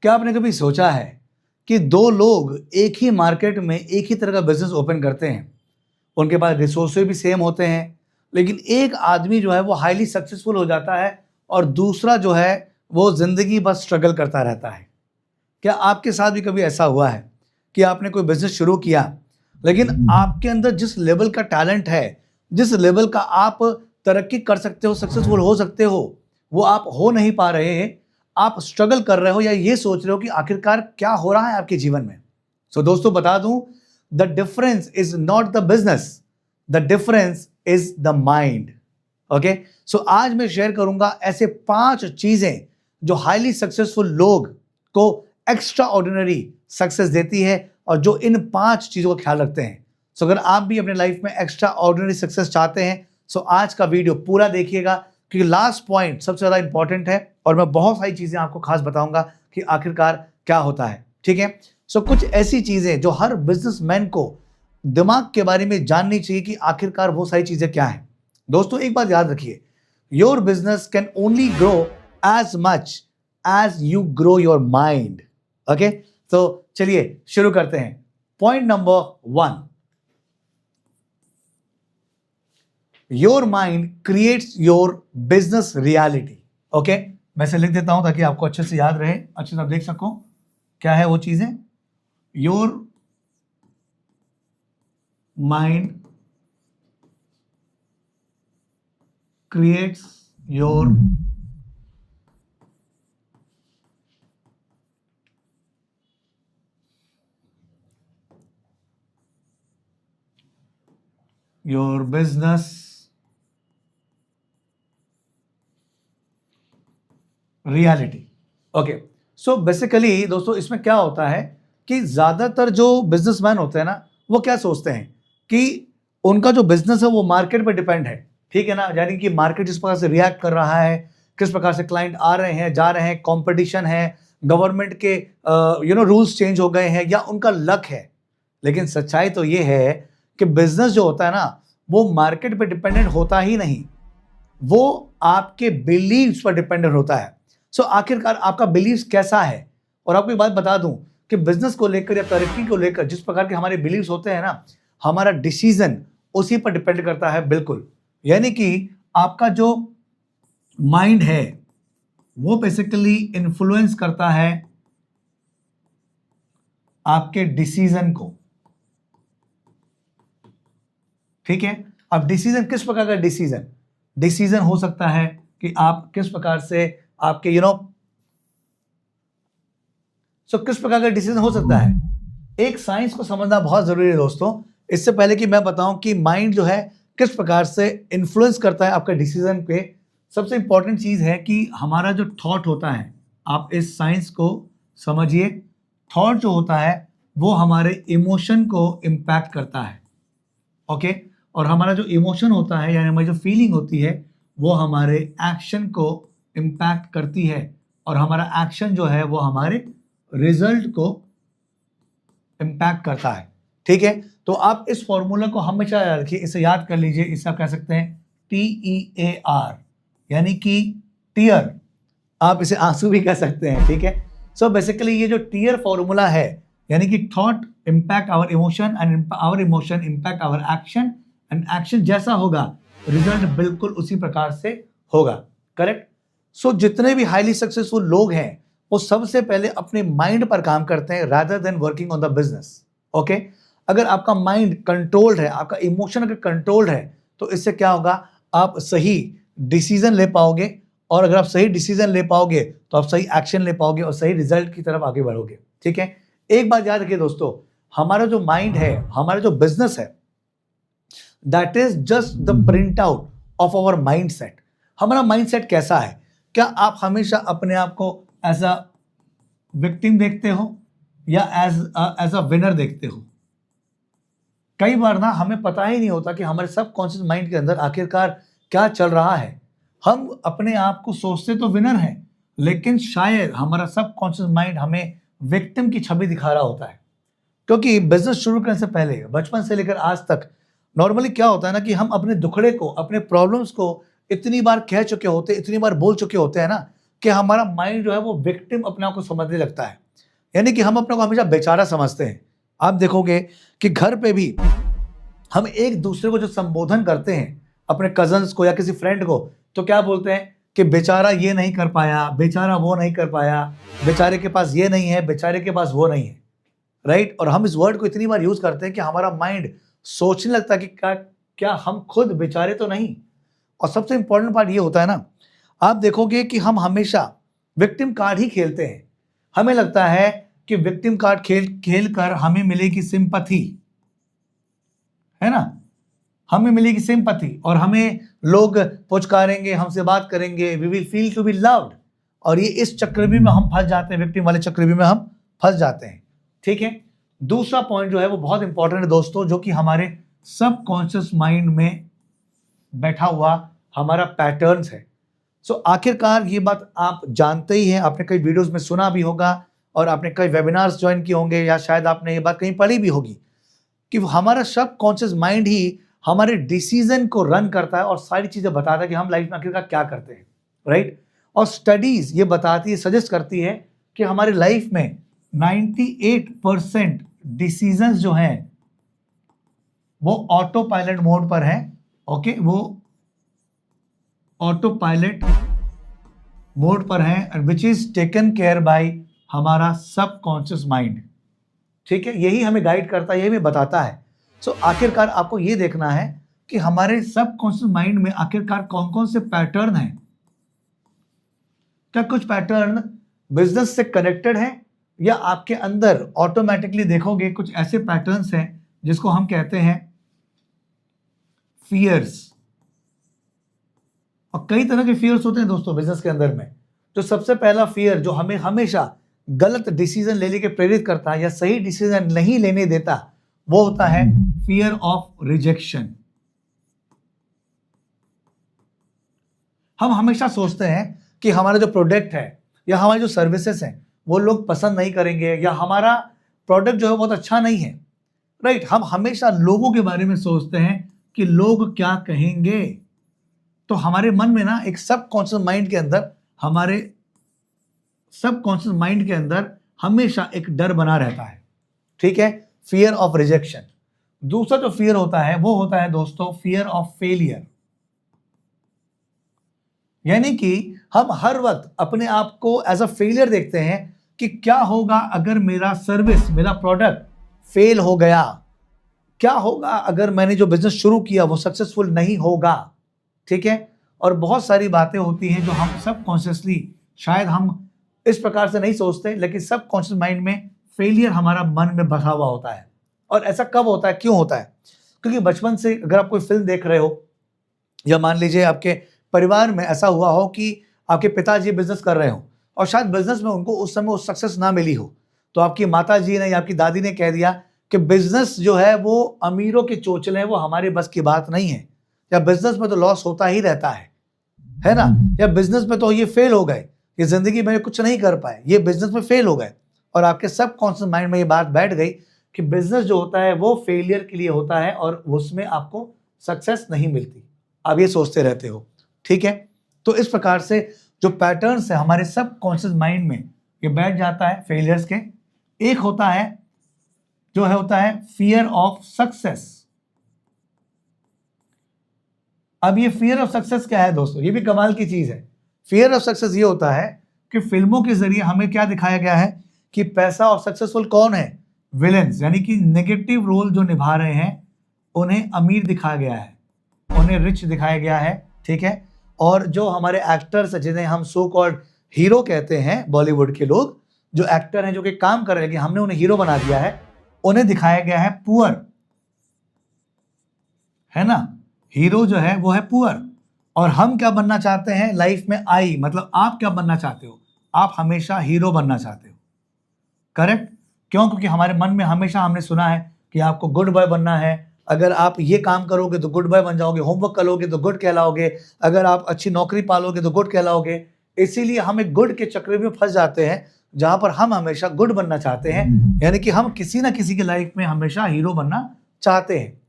क्या आपने कभी सोचा है कि दो लोग एक ही मार्केट में एक ही तरह का बिजनेस ओपन करते हैं, उनके पास रिसोर्सेज भी सेम होते हैं, लेकिन एक आदमी जो है वो हाईली सक्सेसफुल हो जाता है और दूसरा जो है वो जिंदगी बस स्ट्रगल करता रहता है। क्या आपके साथ भी कभी ऐसा हुआ है कि आपने कोई बिजनेस शुरू किया, लेकिन आपके अंदर जिस लेवल का टैलेंट है, जिस लेवल का आप तरक्की कर सकते हो, सक्सेसफुल हो सकते हो, वो आप हो नहीं पा रहे हैं, आप स्ट्रगल कर रहे हो या ये सोच रहे हो कि आखिरकार क्या हो रहा है आपके जीवन में। सो दोस्तों बता दूं, the difference is not the business, the difference is the mind. Okay, so आज मैं शेयर करूंगा ऐसे 5 चीजें जो हाईली सक्सेसफुल लोग को एक्स्ट्रा ऑर्डिनरी सक्सेस देती है और जो इन 5 चीजों का ख्याल रखते हैं। सो अगर आप भी अपने लाइफ में एक्स्ट्रा ऑर्डिनरी सक्सेस चाहते हैं, सो आज का वीडियो पूरा देखिएगा, क्योंकि लास्ट पॉइंट सबसे ज्यादा इंपॉर्टेंट है और मैं बहुत सारी चीजें आपको खास बताऊंगा कि आखिरकार क्या होता है। ठीक है, सो कुछ ऐसी चीजें जो हर बिजनेसमैन को दिमाग के बारे में जाननी चाहिए कि आखिरकार वो सारी चीजें क्या हैं। दोस्तों एक बात याद रखिए, your business can only grow as much as you grow your mind. Okay, तो चलिए शुरू करते हैं। Point number 1, your mind creates your business reality. Okay, मैं इसे लिख देता हूं ताकि आपको अच्छे से याद रहे, अच्छे से आप देख सको क्या है वो चीजें। Your mind creates your business reality. Okay, so basically दोस्तों इसमें क्या होता है कि ज्यादातर जो बिजनेसमैन होते हैं ना, वो क्या सोचते हैं कि उनका जो बिजनेस है वो मार्केट पर डिपेंड है। ठीक है ना, यानी कि मार्केट जिस प्रकार से रिएक्ट कर रहा है, किस प्रकार से क्लाइंट आ रहे हैं जा रहे हैं, कंपटीशन है, गवर्नमेंट के रूल्स चेंज हो गए हैं, या उनका लक है। लेकिन सच्चाई तो ये है कि बिजनेस जो होता है ना वो मार्केट पे डिपेंडेंट होता ही नहीं, वो आपके बिलीव्स पर डिपेंडेंट होता है। सो आखिरकार आपका बिलीव्स कैसा है। और आपको एक बात बता दूं कि बिजनेस को लेकर या तरक्की को लेकर जिस प्रकार के हमारे बिलीव्स होते हैं ना, हमारा डिसीजन उसी पर डिपेंड करता है। बिल्कुल, यानी कि आपका जो माइंड है वो बेसिकली इन्फ्लुएंस करता है आपके डिसीजन को। ठीक है, अब डिसीजन किस प्रकार का डिसीजन हो सकता है कि आप किस प्रकार से आपके किस प्रकार का डिसीजन हो सकता है। एक साइंस को समझना बहुत जरूरी है दोस्तों। इससे पहले कि मैं बताऊं कि माइंड जो है किस प्रकार से इन्फ्लुएंस करता है आपका डिसीजन पे, सबसे इंपॉर्टेंट चीज है कि हमारा जो थॉट होता है, आप इस साइंस को समझिए, थॉट जो होता है वो हमारे इमोशन को इम्पैक्ट करता है। ओके, और हमारा जो इमोशन होता है यानी हमारी जो फीलिंग होती है वो हमारे एक्शन को इम्पैक्ट करती है, और हमारा एक्शन जो है वो हमारे रिजल्ट को इम्पैक्ट करता है। ठीक है, तो आप इस फॉर्मूला को हमेशा याद रखिए, इसे याद कर लीजिए। इसे आप कह सकते हैं TEAR, यानी कि टीयर, आप इसे आंसू भी कह सकते हैं। ठीक है, सो बेसिकली ये जो टीयर फॉर्मूला है, यानी कि thought impact our emotion and our emotion impact our action, and action जैसा होगा रिजल्ट बिल्कुल उसी प्रकार से होगा। करेक्ट। सो जितने भी हाईली सक्सेसफुल लोग हैं वो सबसे पहले अपने माइंड पर काम करते हैं rather than working on the business. Okay, अगर आपका माइंड कंट्रोल्ड है, आपका इमोशन अगर कंट्रोल्ड है, तो इससे क्या होगा, आप सही डिसीजन ले पाओगे, और अगर आप सही डिसीजन ले पाओगे तो आप सही एक्शन ले पाओगे और सही रिजल्ट की तरफ आगे बढ़ोगे। ठीक है, एक बात याद रखिए दोस्तों, हमारा जो माइंड है, हमारा जो बिजनेस है, that is just the print out of our mindset. हमारा माइंडसेट कैसा है, क्या आप हमेशा अपने आप को एज अ विक्टिम देखते हो या एज अ विनर देखते हो। कई बार ना हमें पता ही नहीं होता कि हमारे सबकॉन्शियस माइंड के अंदर आखिरकार क्या चल रहा है। हम अपने आप को सोचते तो विनर हैं, लेकिन शायद हमारा सबकॉन्शियस माइंड हमें विक्टिम की छवि दिखा रहा होता है। क्योंकि बिजनेस शुरू करने से पहले बचपन से लेकर आज तक नॉर्मली क्या होता है ना कि हम अपने दुखड़े को, अपने प्रॉब्लम्स को इतनी बार कह चुके होते, इतनी बार बोल चुके होते हैं ना, कि हमारा माइंड जो है वो विक्टिम अपने आप को समझने लगता है, यानी कि हम अपने को हमेशा बेचारा समझते हैं। आप देखोगे कि घर पे भी हम एक दूसरे को जो संबोधन करते हैं, अपने कजन्स को या किसी फ्रेंड को, तो क्या बोलते हैं कि बेचारा ये नहीं कर पाया, बेचारा वो नहीं कर पाया, बेचारे के पास ये नहीं है, बेचारे के पास वो नहीं है, राइट। और हम इस वर्ड को इतनी बार यूज करते हैं कि हमारा माइंड सोचने लगता है कि क्या हम खुद बेचारे तो नहीं। और सबसे इंपॉर्टेंट पार्ट ये होता है ना, आप देखोगे कि हम हमेशा विक्टिम कार्ड ही खेलते हैं। हमें लगता है कि विक्टिम कार्ड खेल कर हमें मिलेगी सिंपैथी, है ना, हमें मिलेगी सिंपैथी और हमें लोग पुचकारेंगे, हमसे बात करेंगे, we will feel to be loved. और ये इस चक्रव्यूह में हम फंस जाते हैं, विक्टिम वाले चक्रव्यूह में हम फंस जाते हैं। ठीक है, दूसरा पॉइंट जो है वो बहुत इंपॉर्टेंट है दोस्तों, जो कि हमारे सबकॉन्शियस माइंड में बैठा हुआ हमारा पैटर्न्स है। सो आखिरकार ये बात आप जानते ही हैं, आपने कई वीडियोस में सुना भी होगा और आपने कई वेबिनार्स ज्वाइन किए होंगे, या शायद आपने ये बात कहीं पढ़ी भी होगी कि हमारा सबकॉन्शियस माइंड ही हमारे डिसीजन को रन करता है और सारी चीजें बताता है कि हम लाइफ में आखिरकार क्या करते हैं, राइट। और स्टडीज ये बताती है, सजेस्ट करती है कि हमारी लाइफ में 98% डिसीजंस जो हैं वो ऑटो पायलट मोड पर हैं। ओके, वो ऑटो पायलट मोड पर हैं, which is taken care by हमारा सबकॉन्शियस माइंड। ठीक है, यही हमें गाइड करता है, यही हमें बताता है। सो आखिरकार आपको ये देखना है कि हमारे सबकॉन्शियस माइंड में आखिरकार कौन कौन से पैटर्न हैं। क्या कुछ पैटर्न बिजनेस से कनेक्टेड है, या आपके अंदर ऑटोमेटिकली देखोगे कुछ ऐसे पैटर्न्स हैं जिसको हम कहते हैं फियर्स। और कई तरह के फियर्स होते हैं दोस्तों बिजनेस के अंदर में। जो सबसे पहला फियर जो हमें हमेशा गलत डिसीजन लेने के प्रेरित करता है या सही डिसीजन नहीं लेने देता, वो होता है फियर ऑफ रिजेक्शन। हम हमेशा सोचते हैं कि हमारा जो प्रोडक्ट है या हमारी जो सर्विसेज हैं वो लोग पसंद नहीं करेंगे, या हमारा प्रोडक्ट जो है बहुत अच्छा नहीं है, राइट। हम हमेशा लोगों के बारे में सोचते हैं कि लोग क्या कहेंगे। तो हमारे मन में ना एक सबकॉन्शियस माइंड के अंदर, हमारे सबकॉन्शियस माइंड के अंदर हमेशा एक डर बना रहता है। ठीक है, फियर ऑफ रिजेक्शन। दूसरा जो फियर होता है वो होता है दोस्तों फियर ऑफ फेलियर। यानी कि हम हर वक्त अपने आप को एज अ फेलियर देखते हैं कि क्या होगा अगर मेरा सर्विस, मेरा प्रोडक्ट फेल हो गया, क्या होगा अगर मैंने जो बिजनेस शुरू किया वो सक्सेसफुल नहीं होगा। ठीक है, और बहुत सारी बातें होती हैं जो हम सबकॉन्शियसली, शायद हम इस प्रकार से नहीं सोचते, लेकिन सबकॉन्शियस माइंड में फेलियर हमारा मन में बसा हुआ होता है। और ऐसा कब होता है, क्यों होता है? क्योंकि बचपन से अगर आप कोई फिल्म देख रहे हो, या मान लीजिए आपके परिवार में ऐसा हुआ हो कि आपके पिताजी बिजनेस कर रहे हो और शायद बिजनेस में उनको उस समय उस सक्सेस ना मिली हो, तो आपकी माताजी ने या आपकी दादी ने कह दिया कि बिजनेस जो है वो अमीरों के चोचले हैं, वो हमारे बस की बात नहीं है, या बिजनेस में तो लॉस होता ही रहता है ना, या बिजनेस में तो ये फेल हो गए, ये जिंदगी में कुछ नहीं कर पाए, ये बिजनेस में फेल हो गए। और आपके सबकॉन्शियस माइंड में ये बात बैठ गई कि बिजनेस जो होता है वो फेलियर के लिए होता है और उसमें आपको सक्सेस नहीं मिलती। आप ये सोचते रहते हो। ठीक है, तो इस प्रकार से जो पैटर्न्स है हमारे सबकॉन्शियस माइंड में ये बैठ जाता है फेलियर्स के। एक होता है जो है होता है फियर ऑफ सक्सेस। अब ये फियर ऑफ सक्सेस क्या है दोस्तों? ये भी कमाल की चीज है। फियर ऑफ सक्सेस ये होता है कि फिल्मों के जरिए हमें क्या दिखाया गया है कि पैसा और सक्सेसफुल कौन है? विलेंस, यानी कि नेगेटिव रोल जो निभा रहे हैं उन्हें अमीर दिखाया गया है, उन्हें रिच दिखाया गया है। ठीक है, और जो हमारे एक्टर्स जिन्हें हम सो कॉल्ड हीरो कहते हैं, बॉलीवुड के लोग जो एक्टर हैं जो कि काम कर रहे हैं कि हमने उन्हें हीरो बना दिया है, उन्हें दिखाया गया है पुअर, है ना। हीरो जो है वो है पुअर। और हम क्या बनना चाहते हैं लाइफ में? आई मतलब आप क्या बनना चाहते हो? आप हमेशा हीरो बनना चाहते हो, करेक्ट? क्यों? क्योंकि हमारे मन में हमेशा हमने सुना है कि आपको गुड बॉय बनना है, अगर आप ये काम करोगे तो गुड बॉय बन जाओगे, होमवर्क करोगे तो गुड कहलाओगे, अगर आप अच्छी नौकरी पालोगे तो गुड कहलाओगे। इसीलिए हम एक गुड के चक्र में फंस जाते हैं जहां पर हम हमेशा गुड बनना चाहते हैं, यानी कि हम किसी ना किसी की लाइफ में हमेशा हीरो बनना चाहते हैं।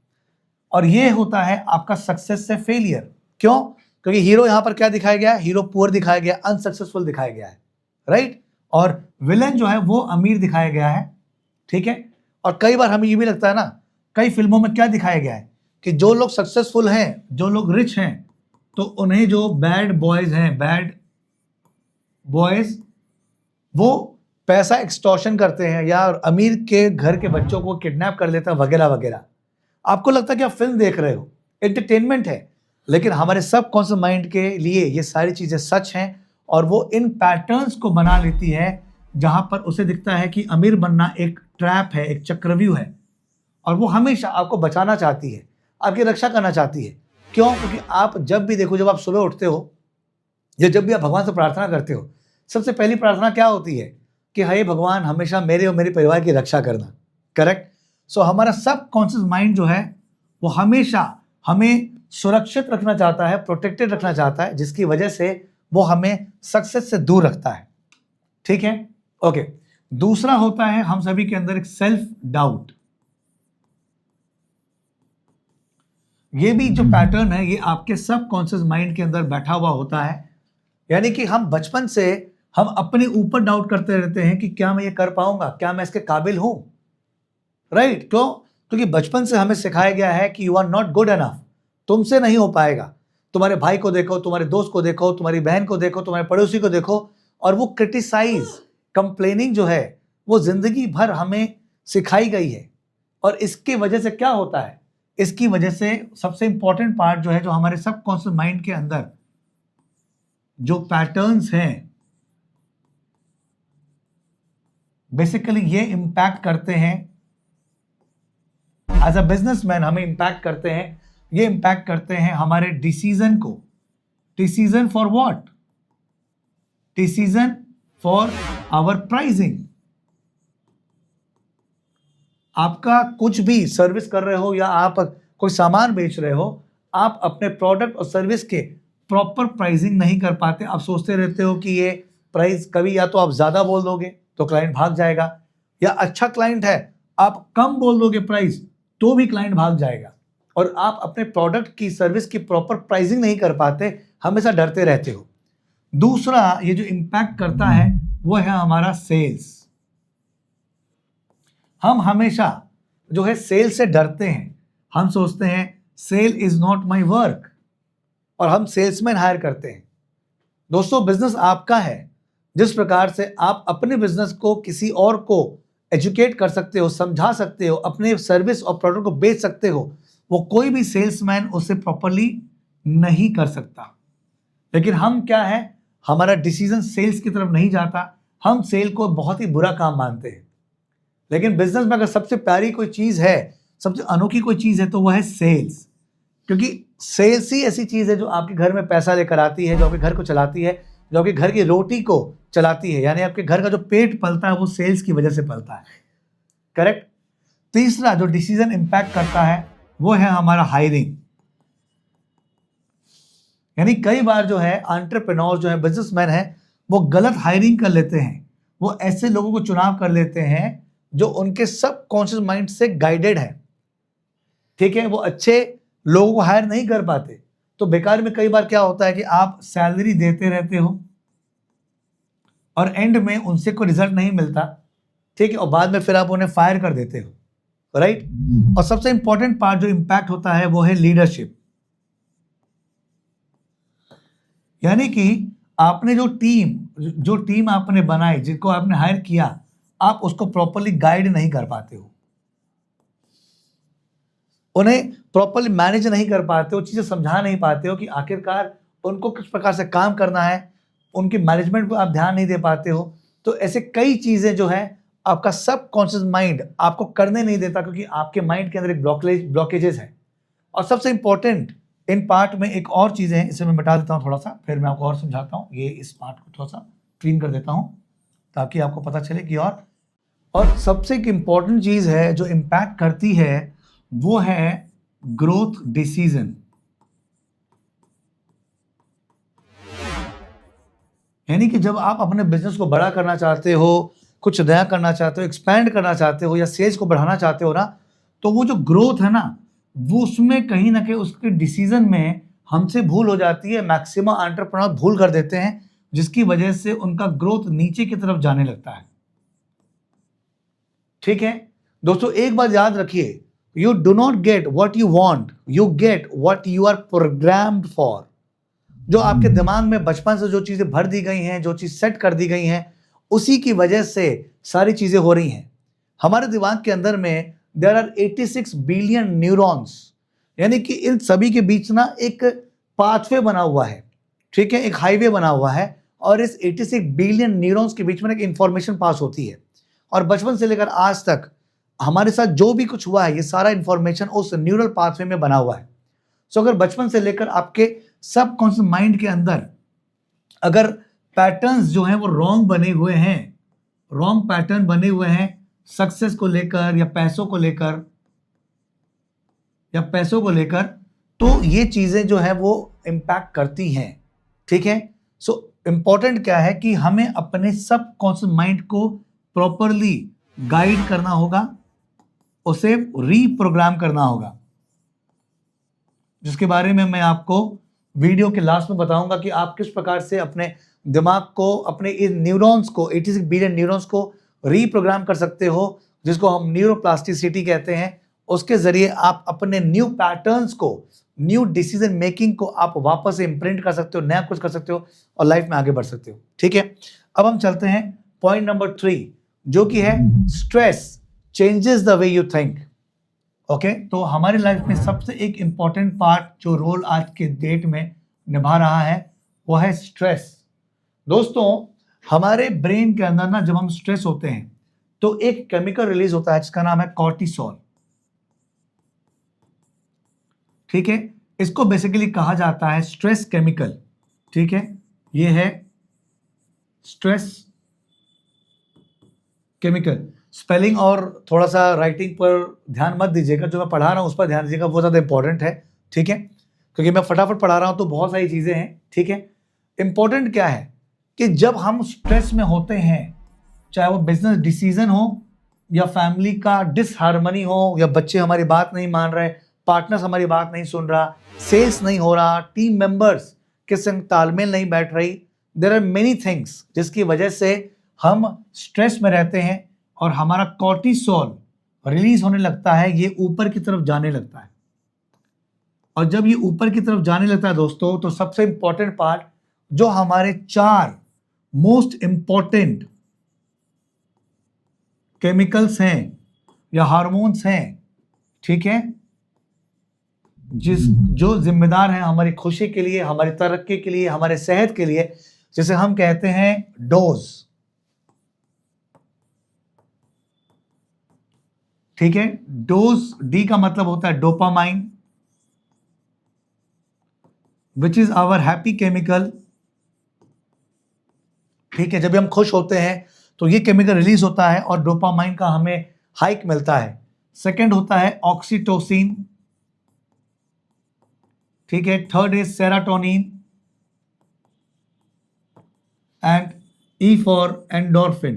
और ये होता है आपका सक्सेस से फेलियर। क्यों? क्योंकि हीरो यहां पर क्या दिखाया गया है, हीरो पुअर दिखाया गया, अनसक्सेसफुल दिखाया गया है, राइट। और विलन जो है वो अमीर दिखाया गया है, ठीक है। और कई बार हमें ये भी लगता है ना, कई फिल्मों में क्या दिखाया गया है कि जो लोग सक्सेसफुल हैं, जो लोग रिच हैं, तो उन्हें जो बैड बॉयज हैं, बैड बॉयज, वो पैसा एक्सटॉर्शन करते हैं या अमीर के घर के बच्चों को किडनैप कर लेता है वगैरह वगैरह। आपको लगता है कि आप फिल्म देख रहे हो, एंटरटेनमेंट है, लेकिन हमारे सबकॉन्शियस माइंड के लिए ये सारी चीजें सच हैं और वो इन पैटर्न्स को बना लेती है जहां पर उसे दिखता है कि अमीर बनना एक ट्रैप है, एक चक्रव्यूह है, और वो हमेशा आपको बचाना चाहती है, आपकी रक्षा करना चाहती है। क्यों? क्योंकि आप जब भी देखो, जब आप सुबह उठते हो या जब भी आप भगवान से प्रार्थना करते हो, सबसे पहली प्रार्थना क्या होती है कि हे भगवान हमेशा मेरे और मेरे परिवार की रक्षा करना, करेक्ट। सो हमारा सबकॉन्शियस माइंड जो है वो हमेशा हमें सुरक्षित रखना चाहता है, प्रोटेक्टेड रखना चाहता है, जिसकी वजह से वो हमें सक्सेस से दूर रखता है, ठीक है। ओके, दूसरा होता है हम सभी के अंदर एक सेल्फ डाउट। ये भी जो पैटर्न है ये आपके सबकॉन्शियस माइंड के अंदर बैठा हुआ होता है, यानी कि हम बचपन से हम अपने ऊपर डाउट करते रहते हैं कि क्या मैं ये कर पाऊंगा, क्या मैं इसके काबिल हूं, राइट। क्यों? क्योंकि बचपन से हमें सिखाया गया है कि you are not good enough, तुमसे नहीं हो पाएगा। तुम्हारे भाई को देखो, तुम्हारे दोस्त को देखो, तुम्हारी बहन को देखो, तुम्हारे पड़ोसी को देखो, और वो क्रिटिसाइज, कंप्लेनिंग जो है वो जिंदगी भर हमें सिखाई गई है। और इसकी वजह से क्या होता है, इसकी वजह से सबसे इंपॉर्टेंट पार्ट जो है, जो हमारे सबकॉन्शियस माइंड के अंदर जो पैटर्न्स हैं, बेसिकली ये इंपैक्ट करते हैं एज अ बिजनेसमैन, हमें इंपैक्ट करते हैं, ये इंपैक्ट करते हैं हमारे डिसीजन को। Decision for what? Decision for our pricing. आपका कुछ भी सर्विस कर रहे हो या आप कोई सामान बेच रहे हो, आप अपने प्रोडक्ट और सर्विस के प्रॉपर प्राइसिंग नहीं कर पाते। आप सोचते रहते हो कि ये प्राइस, कभी या तो आप ज्यादा बोल दोगे तो क्लाइंट भाग जाएगा, या अच्छा क्लाइंट है आप कम बोल दोगे प्राइस तो भी क्लाइंट भाग जाएगा, और आप अपने प्रोडक्ट की, सर्विस की प्रॉपर प्राइसिंग नहीं कर पाते, हमेशा डरते रहते हो। दूसरा ये जो इंपैक्ट करता है वो है हमारा सेल्स। हम हमेशा जो है सेल से डरते हैं, हम सोचते हैं sell is not my work, और हम सेल्समैन हायर करते हैं। दोस्तों, बिजनेस आपका है। जिस प्रकार से आप अपने बिजनेस को किसी और को एजुकेट कर सकते हो, समझा सकते हो, अपने सर्विस और प्रोडक्ट को बेच सकते हो, वो कोई भी सेल्समैन उसे प्रॉपरली नहीं कर सकता। लेकिन हम क्या है, हमारा डिसीजन सेल्स की तरफ नहीं जाता, हम सेल को बहुत ही बुरा काम मानते हैं। लेकिन बिजनेस में अगर सबसे प्यारी कोई चीज है, सबसे अनोखी कोई चीज है, तो वह है सेल्स। क्योंकि सेल्स ही ऐसी चीज है जो आपके घर में पैसा लेकर आती है, जो आपके घर को चलाती है, जो आपके घर की रोटी को चलाती है, यानी आपके घर का जो पेट पलता है वो सेल्स की वजह से पलता है, करेक्ट। तीसरा जो डिसीजन इंपैक्ट करता है वो है हमारा हायरिंग। यानी कई बार जो है एंटरप्रेन्योर जो है, बिजनेसमैन है, वो गलत हायरिंग कर लेते हैं, वो ऐसे लोगों को चुनाव कर लेते हैं जो उनके सबकॉन्शियस माइंड से गाइडेड है, ठीक है। वो अच्छे लोगों को हायर नहीं कर पाते, तो बेकार में कई बार क्या होता है कि आप सैलरी देते रहते हो और एंड में उनसे कोई रिजल्ट नहीं मिलता, ठीक है, और बाद में फिर आप उन्हें फायर कर देते हो, राइट। और सबसे इंपॉर्टेंट पार्ट जो इंपैक्ट होता है वो है लीडरशिप। यानी कि आपने जो टीम आपने बनाई, जिनको आपने हायर किया, आप उसको प्रॉपरली गाइड नहीं कर पाते हो, उन्हें प्रॉपरली मैनेज नहीं कर पाते हो, चीजें समझा नहीं पाते हो कि आखिरकार उनको किस प्रकार से काम करना है, उनकी मैनेजमेंट को आप ध्यान नहीं दे पाते हो। तो ऐसे कई चीजें जो है आपका सबकॉन्शियस माइंड आपको करने नहीं देता, क्योंकि आपके माइंड के अंदर एक ब्लॉकेजेस है। और सबसे इंपॉर्टेंट इन पार्ट में एक और चीजें हैं, इसे मैं मिटा देता हूं थोड़ा सा, फिर मैं आपको और समझाता हूं। ये इस पार्ट को थोड़ा सा क्लीन कर देता हूं ताकि आपको पता चले कि और सबसे एक इंपॉर्टेंट चीज है जो इंपैक्ट करती है वो है ग्रोथ डिसीजन। यानी कि जब आप अपने बिजनेस को बड़ा करना चाहते हो, कुछ नया करना चाहते हो, एक्सपैंड करना चाहते हो, या सेल्स को बढ़ाना चाहते हो ना, तो वो जो ग्रोथ है ना, वो उसमें कहीं ना कहीं उसके डिसीजन में हमसे भूल हो जाती है, मैक्सिमम एंटरप्रेन्योर भूल कर देते हैं, जिसकी वजह से उनका ग्रोथ नीचे की तरफ जाने लगता है। ठीक है दोस्तों, एक बात याद रखिए, you do not get what you want, you get what you are programmed for. जो आपके दिमाग में बचपन से जो चीजें भर दी गई हैं, जो चीज सेट कर दी गई हैं, उसी की वजह से सारी चीजें हो रही हैं। हमारे दिमाग के अंदर में देयर आर 86 बिलियन न्यूरॉन्स, यानी कि इन सभी के बीच ना एक पाथवे बना हुआ है, ठीक है, एक हाईवे बना हुआ है, और इस 86 बिलियन न्यूरॉन्स के बीच में एक इंफॉर्मेशन पास होती है। और बचपन से लेकर आज तक हमारे साथ जो भी कुछ हुआ है, ये सारा इंफॉर्मेशन उस न्यूरल पाथवे में बना हुआ है। सो अगर बचपन से लेकर आपके सबकॉन्शियस माइंड के अंदर अगर पैटर्न्स जो हैं वो रॉन्ग बने हुए हैं, रॉन्ग पैटर्न बने हुए हैं सक्सेस को लेकर या पैसों को लेकर, तो ये चीजें जो है वो इंपैक्ट करती हैं। ठीक है, सो इंपॉर्टेंट क्या है कि हमें अपने सबकॉन्शियस माइंड को प्रॉपरली गाइड करना होगा, उसे रीप्रोग्राम करना होगा, जिसके बारे में मैं आपको वीडियो के लास्ट में बताऊंगा कि आप किस प्रकार से अपने दिमाग को, अपने इन न्यूरॉन्स को, 86 बिलियन न्यूरॉन्स को रीप्रोग्राम कर सकते हो, जिसको हम न्यूरोप्लास्टिसिटी कहते हैं। उसके जरिए आप अपने न्यू पैटर्न्स को, न्यू डिसीजन मेकिंग को आप वापस से इम्प्रिंट कर सकते हो, नया कुछ कर सकते हो और लाइफ में आगे बढ़ सकते हो। ठीक है, अब हम चलते हैं पॉइंट नंबर 3, जो कि है stress changes the way you think. Okay, तो हमारी लाइफ में सबसे एक इंपॉर्टेंट पार्ट जो रोल आज के डेट में निभा रहा है वो है स्ट्रेस। दोस्तों, हमारे ब्रेन के अंदर ना जब हम स्ट्रेस होते हैं तो एक केमिकल रिलीज होता है जिसका नाम है कॉर्टिसोल। ठीक है, इसको बेसिकली कहा जाता है स्ट्रेस केमिकल। ठीक है, ये है स्ट्रेस केमिकल। स्पेलिंग और थोड़ा सा राइटिंग पर ध्यान मत दीजिएगा, जो मैं पढ़ा रहा हूं उस पर ध्यान दीजिएगा, वो ज़्यादा इंपॉर्टेंट है। ठीक है, क्योंकि मैं फटाफट पढ़ा रहा हूं तो बहुत सारी चीज़ें हैं। ठीक है, इंपॉर्टेंट क्या है कि जब हम स्ट्रेस में होते हैं, चाहे वो बिजनेस डिसीजन हो या फैमिली का डिसहार्मनी हो, या बच्चे हमारी बात नहीं मान रहे, पार्टनर्स हमारी बात नहीं सुन रहा, सेल्स नहीं हो रहा, टीम मेंबर्स के संग तालमेल नहीं बैठ रही, देयर आर मेनी थिंग्स जिसकी वजह से हम स्ट्रेस में रहते हैं और हमारा कॉर्टिसोल रिलीज होने लगता है, ये ऊपर की तरफ जाने लगता है। और जब ये ऊपर की तरफ जाने लगता है दोस्तों, तो सबसे इंपॉर्टेंट पार्ट, जो हमारे 4 मोस्ट इंपॉर्टेंट केमिकल्स हैं या हार्मोन्स हैं, ठीक है, जो जिम्मेदार हैं हमारी खुशी के लिए, हमारी तरक्की के लिए, हमारे सेहत के लिए, जिसे हम कहते हैं डोज। ठीक है, डोज, डी का मतलब होता है dopamine, which is our happy chemical. ठीक है, जब हम खुश होते हैं तो ये केमिकल रिलीज होता है और डोपामाइन का हमें हाइक मिलता है। सेकंड होता है ऑक्सीटोसिन। ठीक है, third is serotonin and E for endorphin.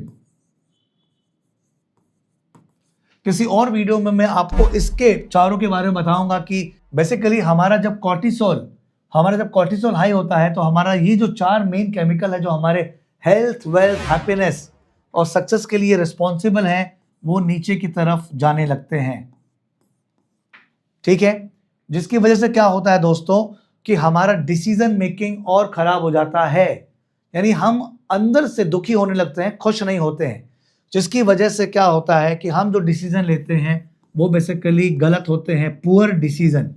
किसी और वीडियो में मैं आपको इसके चारों के बारे में बताऊंगा कि बेसिकली हमारा जब कॉर्टिसोल हाई होता है तो हमारा ये जो 4 मेन केमिकल है जो हमारे हेल्थ, वेल्थ, हैप्पीनेस और सक्सेस के लिए रिस्पॉन्सिबल हैं, वो नीचे की तरफ जाने लगते हैं। ठीक है, जिसकी वजह से क्या होता है दोस्तों कि हमारा डिसीजन मेकिंग और खराब हो जाता है, यानी हम अंदर से दुखी होने लगते हैं, खुश नहीं होते हैं, जिसकी वजह से क्या होता है कि हम जो डिसीजन लेते हैं वो बेसिकली गलत होते हैं, पुअर डिसीजन।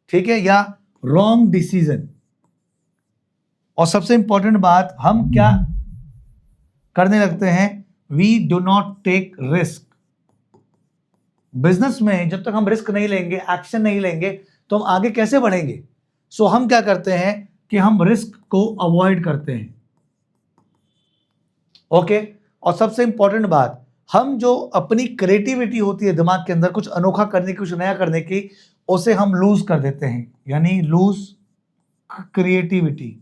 ठीक है, या रॉन्ग डिसीजन। और सबसे इंपॉर्टेंट बात, हम क्या करने लगते हैं, we do not take risk. Business में जब तक हम रिस्क नहीं लेंगे, एक्शन नहीं लेंगे, तो हम आगे कैसे बढ़ेंगे। सो हम क्या करते हैं कि हम रिस्क को अवॉइड करते हैं। ओके, और सबसे इंपॉर्टेंट बात, हम जो अपनी क्रिएटिविटी होती है दिमाग के अंदर, कुछ अनोखा करने की, कुछ नया करने की, उसे हम लूज कर देते हैं, यानी लूज क्रिएटिविटी।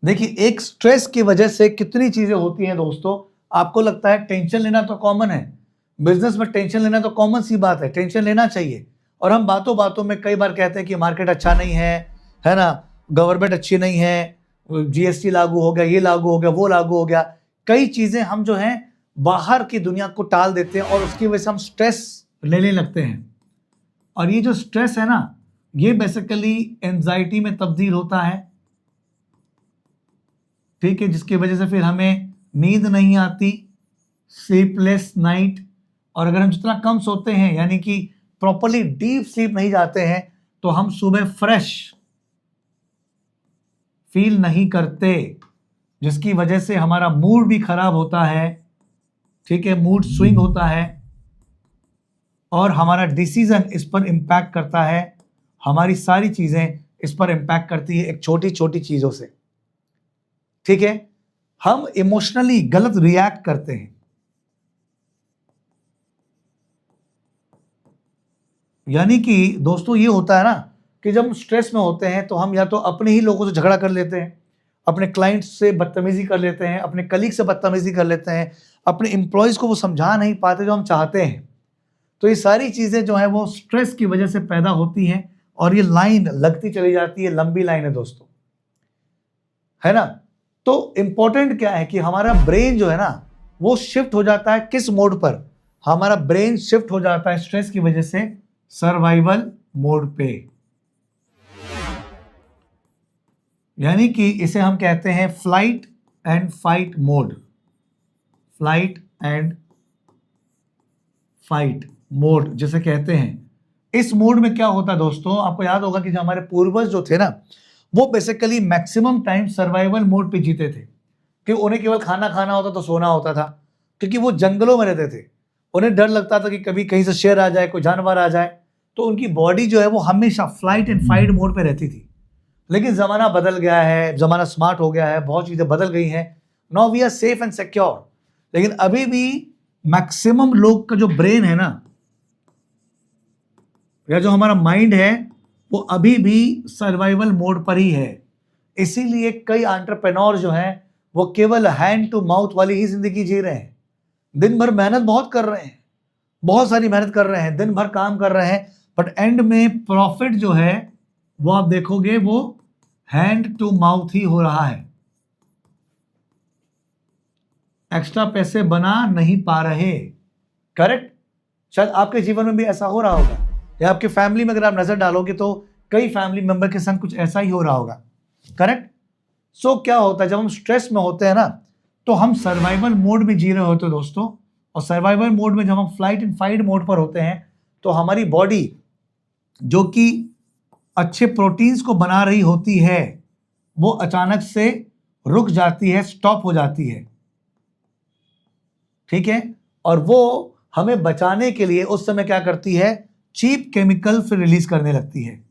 देखिए, एक स्ट्रेस की वजह से कितनी चीजें होती हैं दोस्तों। आपको लगता है टेंशन लेना तो कॉमन है, बिजनेस में टेंशन लेना तो कॉमन सी बात है, टेंशन लेना चाहिए, और हम बातों बातों में कई बार कहते हैं कि मार्केट अच्छा नहीं है ना, गवर्नमेंट अच्छी नहीं है, जीएसटी लागू हो गया, ये लागू हो गया, वो लागू हो गया, कई चीजें हम जो हैं बाहर की दुनिया को टाल देते हैं और उसकी वजह से हम स्ट्रेस लेने लगते हैं। और ये जो स्ट्रेस है ना, ये बेसिकली एंजाइटी में तब्दील होता है, ठीक है, जिसकी वजह से फिर हमें नींद नहीं आती, स्लीपलेस नाइट। और अगर हम जितना कम सोते हैं, यानी कि प्रॉपरली डीप स्लीप नहीं जाते हैं, तो हम सुबह फ्रेश फील नहीं करते, जिसकी वजह से हमारा मूड भी खराब होता है, ठीक है, मूड स्विंग होता है और हमारा डिसीजन इस पर इंपैक्ट करता है, हमारी सारी चीजें इस पर इंपैक्ट करती है एक छोटी छोटी चीजों से, ठीक है। हम इमोशनली गलत रिएक्ट करते हैं, यानी कि दोस्तों ये होता है ना कि जब हम स्ट्रेस में होते हैं तो हम या तो अपने ही लोगों से झगड़ा कर लेते हैं, अपने क्लाइंट्स से बदतमीजी कर लेते हैं, अपने कलीग से बदतमीजी कर लेते हैं, अपने एम्प्लॉयज को वो समझा नहीं पाते जो हम चाहते हैं। तो ये सारी चीजें जो है वो स्ट्रेस की वजह से पैदा होती हैं और ये लाइन लगती चली जाती है, लंबी लाइन है दोस्तों, है ना। तो इंपॉर्टेंट क्या है कि हमारा ब्रेन जो है ना वो शिफ्ट हो जाता है किस मोड पर, हमारा ब्रेन शिफ्ट हो जाता है स्ट्रेस की वजह से सर्वाइवल मोड पे, यानी कि इसे हम कहते हैं flight and fight mode, flight and fight mode जिसे कहते हैं। इस मोड में क्या होता है दोस्तों, आपको याद होगा कि जो हमारे पूर्वज जो थे ना, वो basically maximum time survival mode पे जीते थे, कि उन्हें केवल खाना खाना होता तो सोना होता था, क्योंकि वो जंगलों में रहते थे, उन्हें डर लगता था कि कभी कहीं से शेर आ जाए, कोई जानवर आ जाए, तो उनकी बॉडी जो है वो हमेशा फ्लाइट एंड फाइट मोड पे रहती थी। लेकिन ज़माना बदल गया है, ज़माना स्मार्ट हो गया है, बहुत चीज़ें बदल गई हैं, now we are safe and secure. लेकिन अभी भी मैक्सिमम लोग का जो ब्रेन है ना, या जो हमारा माइंड है, वो अभी भी सर्वाइवल मोड पर ही है। इसीलिए कई एंटरप्रेन्योर जो हैं वो केवल हैंड टू माउथ वाली ही जिंदगी जी रहे हैं, दिन भर मेहनत बहुत कर रहे हैं, बहुत सारी मेहनत कर रहे हैं, दिन भर काम कर रहे हैं, बट एंड में प्रॉफिट जो है वो आप देखोगे वो हैंड टू माउथ ही हो रहा है, एक्स्ट्रा पैसे बना नहीं पा रहे। करेक्ट। शायद आपके जीवन में भी ऐसा हो रहा होगा, या आपके फैमिली में अगर आप नजर डालोगे तो कई फैमिली मेंबर के संग कुछ ऐसा ही हो रहा होगा। करेक्ट। सो क्या होता है, जब हम स्ट्रेस में होते हैं ना, तो हम सर्वाइवल मोड में जी रहे होते हैं दोस्तों, और सर्वाइवल मोड में जब हम फ्लाइट एंड फाइट मोड पर होते हैं, तो हमारी बॉडी जो कि अच्छे प्रोटीन्स को बना रही होती है, वो अचानक से रुक जाती है, स्टॉप हो जाती है, ठीक है। और वो हमें बचाने के लिए उस समय क्या करती है, चीप केमिकल फिर रिलीज करने लगती है,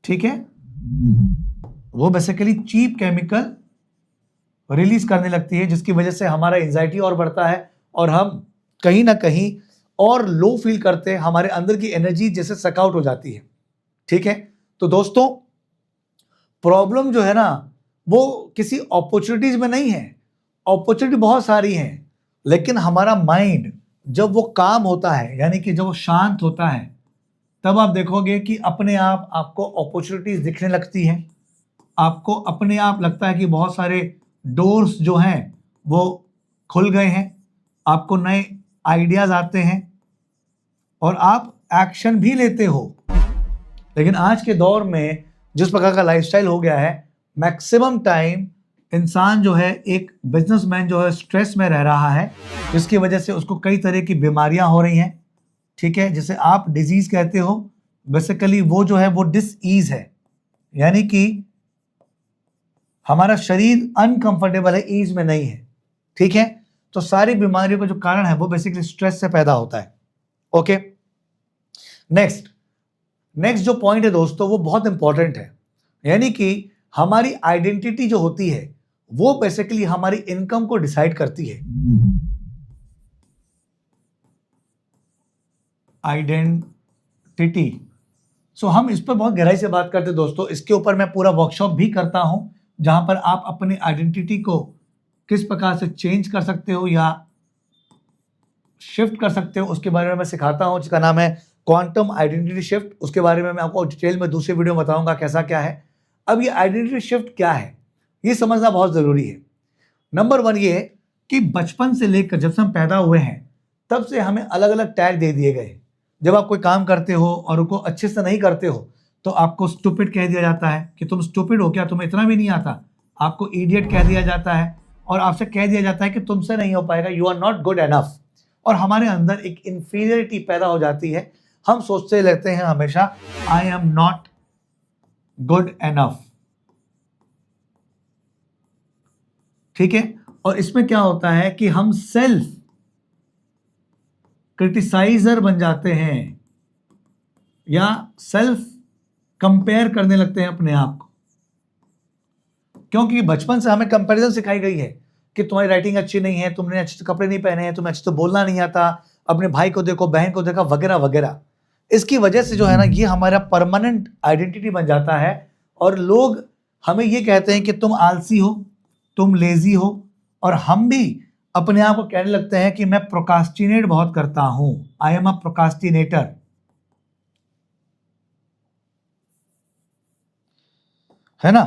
ठीक है। वो बेसिकली चीप केमिकल रिलीज करने लगती है, जिसकी वजह से हमारा एंजाइटी और बढ़ता है और हम कहीं ना कहीं और लो फील करते हैं, हमारे अंदर की एनर्जी जैसे सकआउट हो जाती है, ठीक है। तो दोस्तों प्रॉब्लम जो है ना वो किसी अपॉर्चुनिटीज में नहीं है, अपॉर्चुनिटी बहुत सारी हैं, लेकिन हमारा माइंड जब वो काम होता है, यानी कि जब वो शांत होता है, तब आप देखोगे कि अपने आप आपको अपॉर्चुनिटीज दिखने लगती हैं, आपको अपने आप लगता है कि बहुत सारे डोर्स जो हैं वो खुल गए हैं, आपको नए आइडियाज आते हैं और आप एक्शन भी लेते हो। लेकिन आज के दौर में जिस प्रकार का लाइफस्टाइल हो गया है, मैक्सिमम टाइम इंसान जो है, एक बिजनेसमैन जो है, स्ट्रेस में रह रहा है, जिसकी वजह से उसको कई तरह की बीमारियां हो रही हैं, ठीक है, जिसे आप डिजीज कहते हो। बेसिकली वो जो है वो डिसईज है, यानी कि हमारा शरीर अनकंफर्टेबल है, ईज में नहीं है, ठीक है। तो सारी बीमारियों का जो कारण है वो बेसिकली स्ट्रेस से पैदा होता है। ओके, नेक्स्ट जो पॉइंट है दोस्तों वो बहुत इंपॉर्टेंट है, यानी कि हमारी आइडेंटिटी जो होती है वो बेसिकली हमारी इनकम को डिसाइड करती है। आइडेंटिटी, सो हम इस पर बहुत गहराई से बात करते हैं दोस्तों, इसके ऊपर मैं पूरा वर्कशॉप भी करता हूं, जहां पर आप अपने आइडेंटिटी को किस प्रकार से चेंज कर सकते हो या शिफ्ट कर सकते हो, उसके बारे में मैं सिखाता हूं, जिसका नाम है क्वांटम आइडेंटिटी शिफ्ट। उसके बारे में मैं आपको डिटेल में दूसरे वीडियो में बताऊंगा कैसा क्या है। अब ये आइडेंटिटी शिफ्ट क्या है, ये समझना बहुत जरूरी है। नंबर 1 ये कि बचपन से लेकर जब से हम पैदा हुए हैं तब से हमें अलग अलग टैग दे दिए गए। जब आप कोई काम करते हो और उसको अच्छे से नहीं करते हो तो आपको स्टूपिड कह दिया जाता है कि तुम स्टूपिड हो क्या, तुम्हें इतना भी नहीं आता। आपको इडियट कह दिया जाता है और आपसे कह दिया जाता है कि तुमसे नहीं हो पाएगा, you are not good enough. और हमारे अंदर एक इंफीरियरिटी पैदा हो जाती है। हम सोचते रहते हैं हमेशा I am not good enough. ठीक है, और इसमें क्या होता है कि हम सेल्फ क्रिटिसाइजर बन जाते हैं या सेल्फ कंपेयर करने लगते हैं अपने आप को, क्योंकि बचपन से हमें कंपैरिजन सिखाई गई है कि तुम्हारी राइटिंग अच्छी नहीं है, तुमने अच्छे कपड़े नहीं पहने हैं, तुम्हें अच्छे से बोलना नहीं आता, अपने भाई को देखो, बहन को देखा, वगैरह वगैरह। इसकी वजह से जो है ना, ये हमारा परमानेंट आइडेंटिटी बन जाता है और लोग हमें ये कहते हैं कि तुम आलसी हो, तुम लेजी हो। और हम भी अपने आप को कहने लगते हैं कि मैं प्रोकास्टिनेट बहुत करता हूं, आई एम अ प्रोकास्टिनेटर, है ना।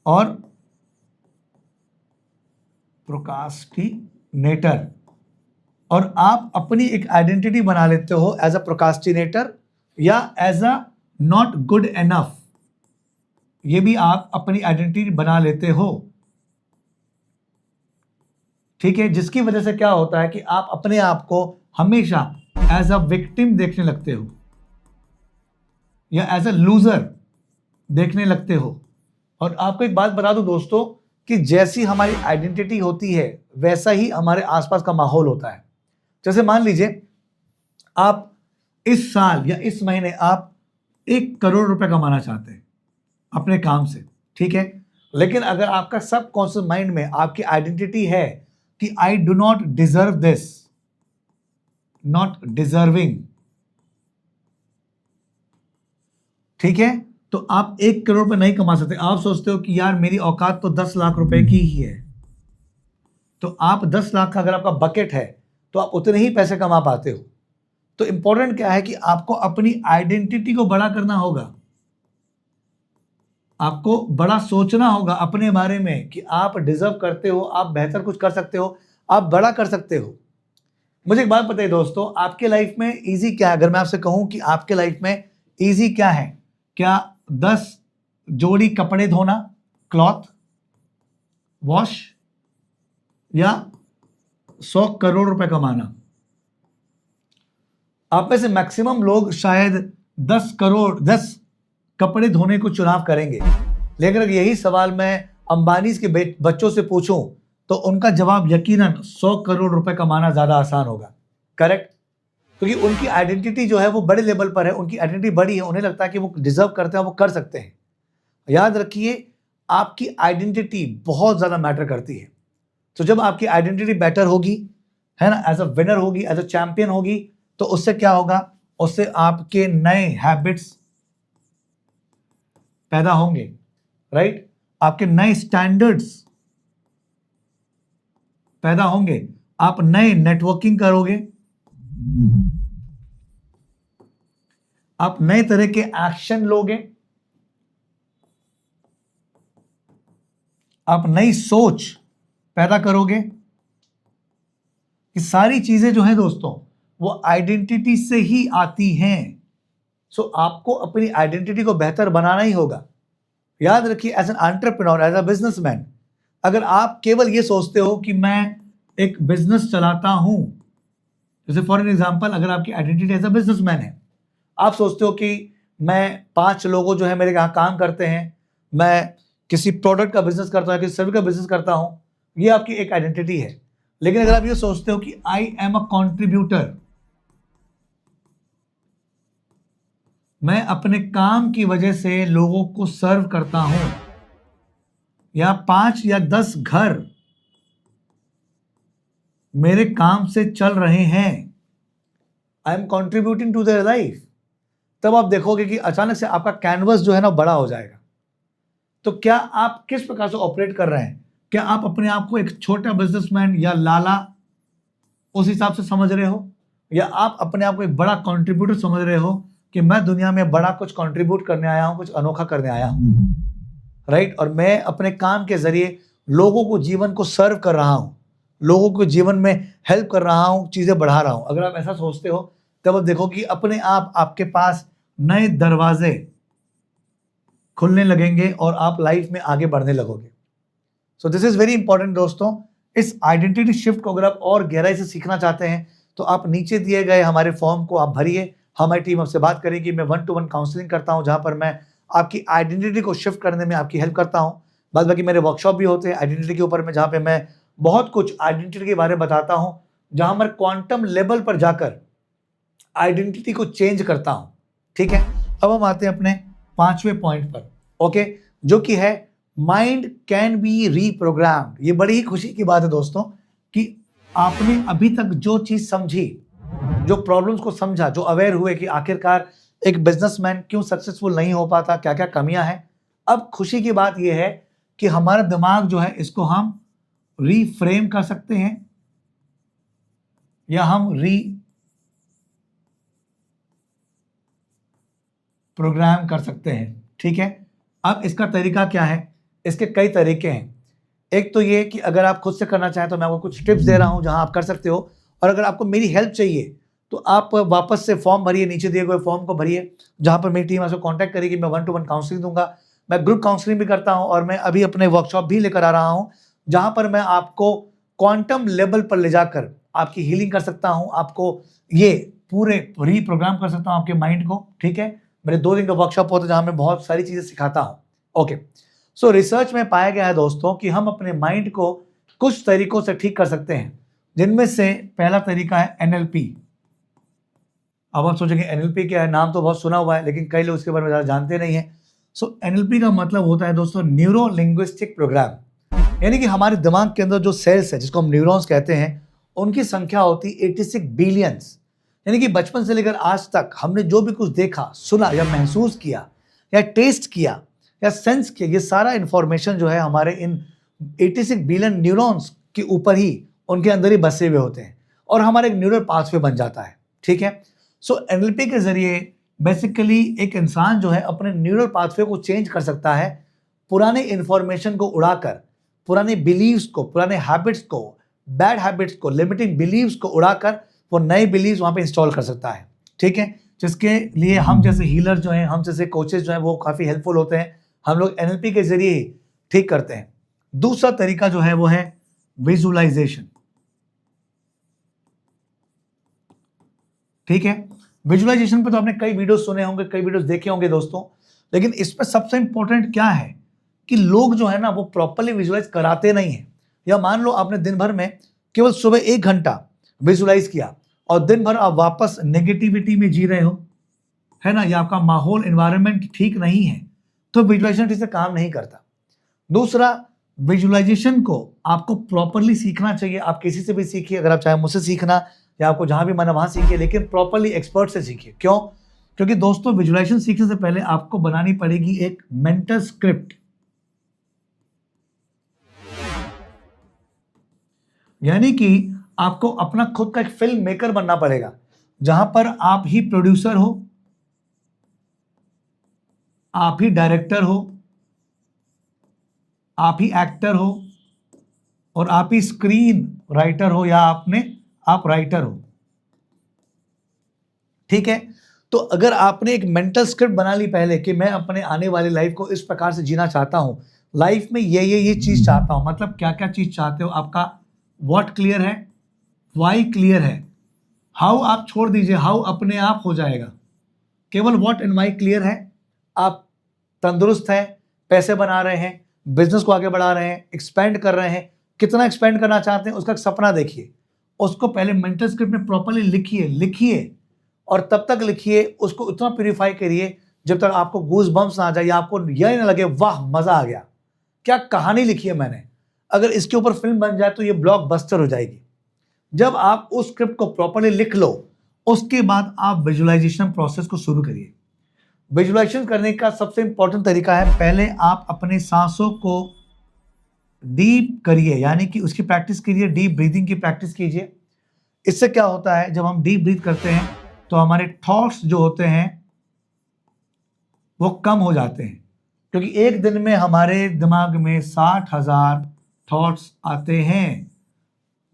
और प्रोकास्टिनेटर, और आप अपनी एक आइडेंटिटी बना लेते हो एज अ प्रोकास्टिनेटर या as a not good enough. ये भी आप अपनी आइडेंटिटी बना लेते हो। ठीक है, जिसकी वजह से क्या होता है कि आप अपने आप को हमेशा एज अ विक्टिम देखने लगते हो या एज अ लूजर देखने लगते हो। और आपको एक बात बता दूं दोस्तों कि जैसी हमारी आइडेंटिटी होती है वैसा ही हमारे आसपास का माहौल होता है। जैसे मान लीजिए आप इस साल या इस महीने आप 1 करोड़ रुपए कमाना चाहते हैं अपने काम से, ठीक है। लेकिन अगर आपका सबकॉन्शियस माइंड में आपकी आइडेंटिटी है कि I do not deserve this, not deserving, ठीक है, तो आप 1 करोड़ रुपए नहीं कमा सकते। आप सोचते हो कि यार मेरी औकात तो 10 लाख रुपए की ही है, तो आप 10 लाख का अगर आपका बकेट है तो आप उतने ही पैसे कमा पाते हो। तो इंपॉर्टेंट क्या है कि आपको अपनी आइडेंटिटी को बड़ा करना होगा, आपको बड़ा सोचना होगा अपने बारे में कि आप डिजर्व करते हो, आप बेहतर कुछ कर सकते हो, आप बड़ा कर सकते हो। मुझे एक बात बताइए दोस्तों, आपके लाइफ में इजी क्या है? अगर मैं आपसे कहूं कि आपके लाइफ में इजी क्या है, क्या 10 जोड़ी कपड़े धोना, क्लॉथ वॉश, या 100 करोड़ रुपए कमाना? आप में से मैक्सिमम लोग शायद 10 कपड़े धोने को चुनाव करेंगे। लेकिन अगर यही सवाल मैं अंबानी के बच्चों से पूछूं तो उनका जवाब यकीनन 100 करोड़ रुपए कमाना ज्यादा आसान होगा। करेक्ट? क्योंकि उनकी आइडेंटिटी जो है वो बड़े लेवल पर है, उनकी आइडेंटिटी बड़ी है, उन्हें लगता है कि वो डिजर्व करते हैं, वो कर सकते हैं। याद रखिए, आपकी आइडेंटिटी बहुत ज्यादा मैटर करती है। तो जब आपकी आइडेंटिटी बेटर होगी, है ना, एज अ विनर होगी, एज अ चैंपियन होगी, तो उससे क्या होगा, उससे आपके नए हैबिट्स पैदा होंगे, राइट, आपके नए स्टैंडर्ड्स पैदा होंगे, आप नए नेटवर्किंग करोगे, आप नए तरह के एक्शन लोगे, आप नई सोच पैदा करोगे। ये सारी चीजें जो है दोस्तों वो आइडेंटिटी से ही आती हैं। सो आपको अपनी आइडेंटिटी को बेहतर बनाना ही होगा। याद रखिए, as an entrepreneur, as a businessman, अगर आप केवल ये सोचते हो कि मैं एक बिजनेस चलाता हूं, जैसे फॉर एन एग्जांपल, अगर आपकी आइडेंटिटी एज अ बिजनेसमैन है, आप सोचते हो कि मैं 5 लोगों जो है मेरे यहाँ काम करते हैं, मैं किसी प्रोडक्ट का बिजनेस करता हूँ, किसी सर्विस का बिजनेस करता हूँ, ये आपकी एक आइडेंटिटी है। लेकिन अगर आप ये सोचते हो कि आई एम अ कॉन्ट्रीब्यूटर, मैं अपने काम की वजह से लोगों को सर्व करता हूं, या 5 या 10 घर मेरे काम से चल रहे हैं, I am contributing to their life, तब आप देखोगे कि अचानक से आपका कैनवस जो है ना बड़ा हो जाएगा। तो क्या आप किस प्रकार से ऑपरेट कर रहे हैं? क्या आप अपने आप को एक छोटा बिजनेसमैन या लाला उस हिसाब से समझ रहे हो, या आप अपने आप को एक बड़ा कंट्रीब्यूटर समझ रहे हो कि मैं दुनिया में बड़ा कुछ कंट्रीब्यूट करने आया हूं, कुछ अनोखा करने आया हूं, राइट? और मैं अपने काम के जरिए लोगों को जीवन को सर्व कर रहा हूं, लोगों को जीवन में हेल्प कर रहा हूं, चीजें बढ़ा रहा हूं। अगर आप ऐसा सोचते हो तब आप देखो कि अपने आप आपके पास नए दरवाजे खुलने लगेंगे और आप लाइफ में आगे बढ़ने लगोगे। So this is very important दोस्तों। इस आइडेंटिटी शिफ्ट को अगर आप और गहराई से सीखना चाहते हैं तो आप नीचे दिए गए हमारे फॉर्म को आप भरिए, हमारी टीम आपसे बात करेगी। मैं 1-to-1 काउंसलिंग करता हूं जहां पर मैं आपकी आइडेंटिटी को शिफ्ट करने में आपकी हेल्प करता हूं। बाद बाकी मेरे वर्कशॉप भी होते हैं आइडेंटिटी के ऊपर में, जहां पे मैं बहुत कुछ आइडेंटिटी के बारे में बताता हूं, जहां मैं क्वांटम लेवल पर जाकर आइडेंटिटी को चेंज करता हूं। ठीक है, अब हम आते हैं अपने 5वें पॉइंट पर, ओके, जो कि है माइंड कैन बी रीप्रोग्राम्ड। ये बड़ी ही खुशी की बात है दोस्तों कि आपने अभी तक जो चीज समझी, जो प्रॉब्लम्स को समझा, जो अवेयर हुए कि आखिरकार एक बिजनेसमैन क्यों सक्सेसफुल नहीं हो पाता, क्या क्या कमियां हैं, अब खुशी की बात यह है कि हमारा दिमाग जो है इसको हम रीफ्रेम कर सकते हैं या हम प्रोग्राम कर सकते हैं। ठीक है, अब इसका तरीका क्या है? इसके कई तरीके हैं। एक तो ये कि अगर आप खुद से करना चाहें तो मैं आपको कुछ टिप्स दे रहा हूं जहां आप कर सकते हो, और अगर आपको मेरी हेल्प चाहिए तो आप वापस से फॉर्म भरिए, नीचे दिए गए फॉर्म को भरिए, जहां पर मेरी टीम आपसे कांटेक्ट करेगी। मैं 1-to-1 काउंसलिंग दूंगा, मैं ग्रुप काउंसलिंग भी करता हूं, और मैं अभी अपने वर्कशॉप भी लेकर आ रहा हूं जहां पर मैं आपको क्वांटम लेवल पर ले जाकर आपकी हीलिंग कर सकता हूं, आपको ये पूरे रीप्रोग्राम कर सकता हूं आपके माइंड को। ठीक है, मेरे 2 दिन का वर्कशॉप होता है जहां मैं बहुत सारी चीजें सिखाता हूं। ओके, सो रिसर्च में पाया गया है दोस्तों कि हम अपने माइंड को कुछ तरीकों से ठीक कर सकते हैं, जिनमें से पहला तरीका है NLP। अब आप सोचेंगे NLP क्या है? नाम तो बहुत सुना हुआ है, लेकिन कई लोग इसके बारे में ज़्यादा जानते नहीं है। सो NLP का मतलब होता है दोस्तों न्यूरो लिंग्विस्टिक प्रोग्राम, यानी कि हमारे दिमाग के अंदर जो सेल्स है, जिसको हम न्यूरॉन्स कहते हैं, उनकी संख्या होती 86 बिलियंस। यानी कि बचपन से लेकर आज तक हमने जो भी कुछ देखा, सुना या महसूस किया या टेस्ट किया या सेंस किया, ये सारा इंफॉर्मेशन जो है हमारे इन 86 बिलियन न्यूरॉन्स के ऊपर ही, उनके अंदर ही बसे हुए होते हैं, और हमारा एक न्यूरल पाथवे बन जाता है। ठीक है, सो NLP के जरिए बेसिकली एक इंसान जो है अपने न्यूरल पाथवे को चेंज कर सकता है, पुराने इंफॉर्मेशन को उड़ाकर, पुराने बिलीव्स को, पुराने हैबिट्स को, बैड हैबिट्स को, लिमिटिंग बिलीव्स को उड़ाकर वो नए बिलीव्स वहां पे इंस्टॉल कर सकता है। ठीक है, जिसके लिए हम जैसे हीलर जो हैं, हम जैसे कोचेस जो हैं, वो काफी हेल्पफुल होते हैं। हम लोग NLP के जरिए ही ठीक करते हैं। दूसरा तरीका जो है वो है विजुअलाइजेशन। ठीक है, विजुअलाइजेशन पे तो आपने कई वीडियोस सुने होंगे, कई वीडियोस देखे होंगे दोस्तों, लेकिन इस पर सबसे इंपॉर्टेंट क्या है कि लोग जो है ना वो प्रॉपर्ली विजुअलाइज कराते नहीं है। या मान लो आपने दिन भर में केवल सुबह 1 घंटा विजुअलाइज किया और दिन भर आप वापस नेगेटिविटी में जी रहे हो, है ना, या आपका माहौल, एनवायरनमेंट ठीक नहीं है, तो विजुअलाइजेशन ठीक से काम नहीं करता। दूसरा, विजुअलाइजेशन को आपको प्रॉपर्ली सीखना चाहिए। आप किसी से भी सीखिए, अगर आप चाहे मुझसे सीखना या आपको जहां भी मन है वहां सीखिए, लेकिन प्रॉपर्ली एक्सपर्ट से सीखिए। क्यों? क्योंकि दोस्तों विजुअलाइजेशन सीखने से पहले आपको बनानी पड़ेगी एक मेंटल स्क्रिप्ट, यानी कि आपको अपना खुद का एक फिल्म मेकर बनना पड़ेगा, जहां पर आप ही प्रोड्यूसर हो, आप ही डायरेक्टर हो, आप ही एक्टर हो, और आप ही स्क्रीन राइटर हो, या आप राइटर हो। ठीक है, तो अगर आपने एक मेंटल स्क्रिप्ट बना ली पहले कि मैं अपने आने वाली लाइफ को इस प्रकार से जीना चाहता हूं, लाइफ में ये चीज चाहता हूं, मतलब क्या क्या चीज चाहते हो, आपका व्हाट क्लियर है, वाई क्लियर है, हाउ आप छोड़ दीजिए, हाउ अपने आप हो जाएगा, केवल व्हाट एंड वाई क्लियर है। आप तंदुरुस्त हैं, पैसे बना रहे हैं, बिजनेस को आगे बढ़ा रहे हैं, एक्सपेंड कर रहे हैं, कितना एक्सपेंड करना चाहते हैं उसका एक सपना देखिए, उसको पहले मेंटल स्क्रिप्ट में प्रॉपर्ली लिखिए, और तब तक लिखिए, उसको इतना प्यूरिफाई करिए जब तक आपको गूज बम्स ना आ जाए, या आपको यह ना लगे वाह मजा आ गया, क्या कहानी लिखी है मैंने, अगर इसके ऊपर फिल्म बन जाए तो ये ब्लॉकबस्टर हो जाएगी। जब आप उस स्क्रिप्ट को प्रॉपर्ली लिख लो, उसके बाद आप विजुअलाइजेशन प्रोसेस को शुरू करिए। विजुअलाइजेशन करने का सबसे इंपॉर्टेंट तरीका है, पहले आप अपने सांसों को डीप करिए, यानी कि उसकी प्रैक्टिस कीजिए, डीप ब्रीदिंग की प्रैक्टिस कीजिए। इससे क्या होता है, जब हम डीप ब्रीथ करते हैं तो हमारे थॉट्स जो होते हैं वो कम हो जाते हैं, क्योंकि एक दिन में हमारे दिमाग में 60,000 थॉट्स आते हैं,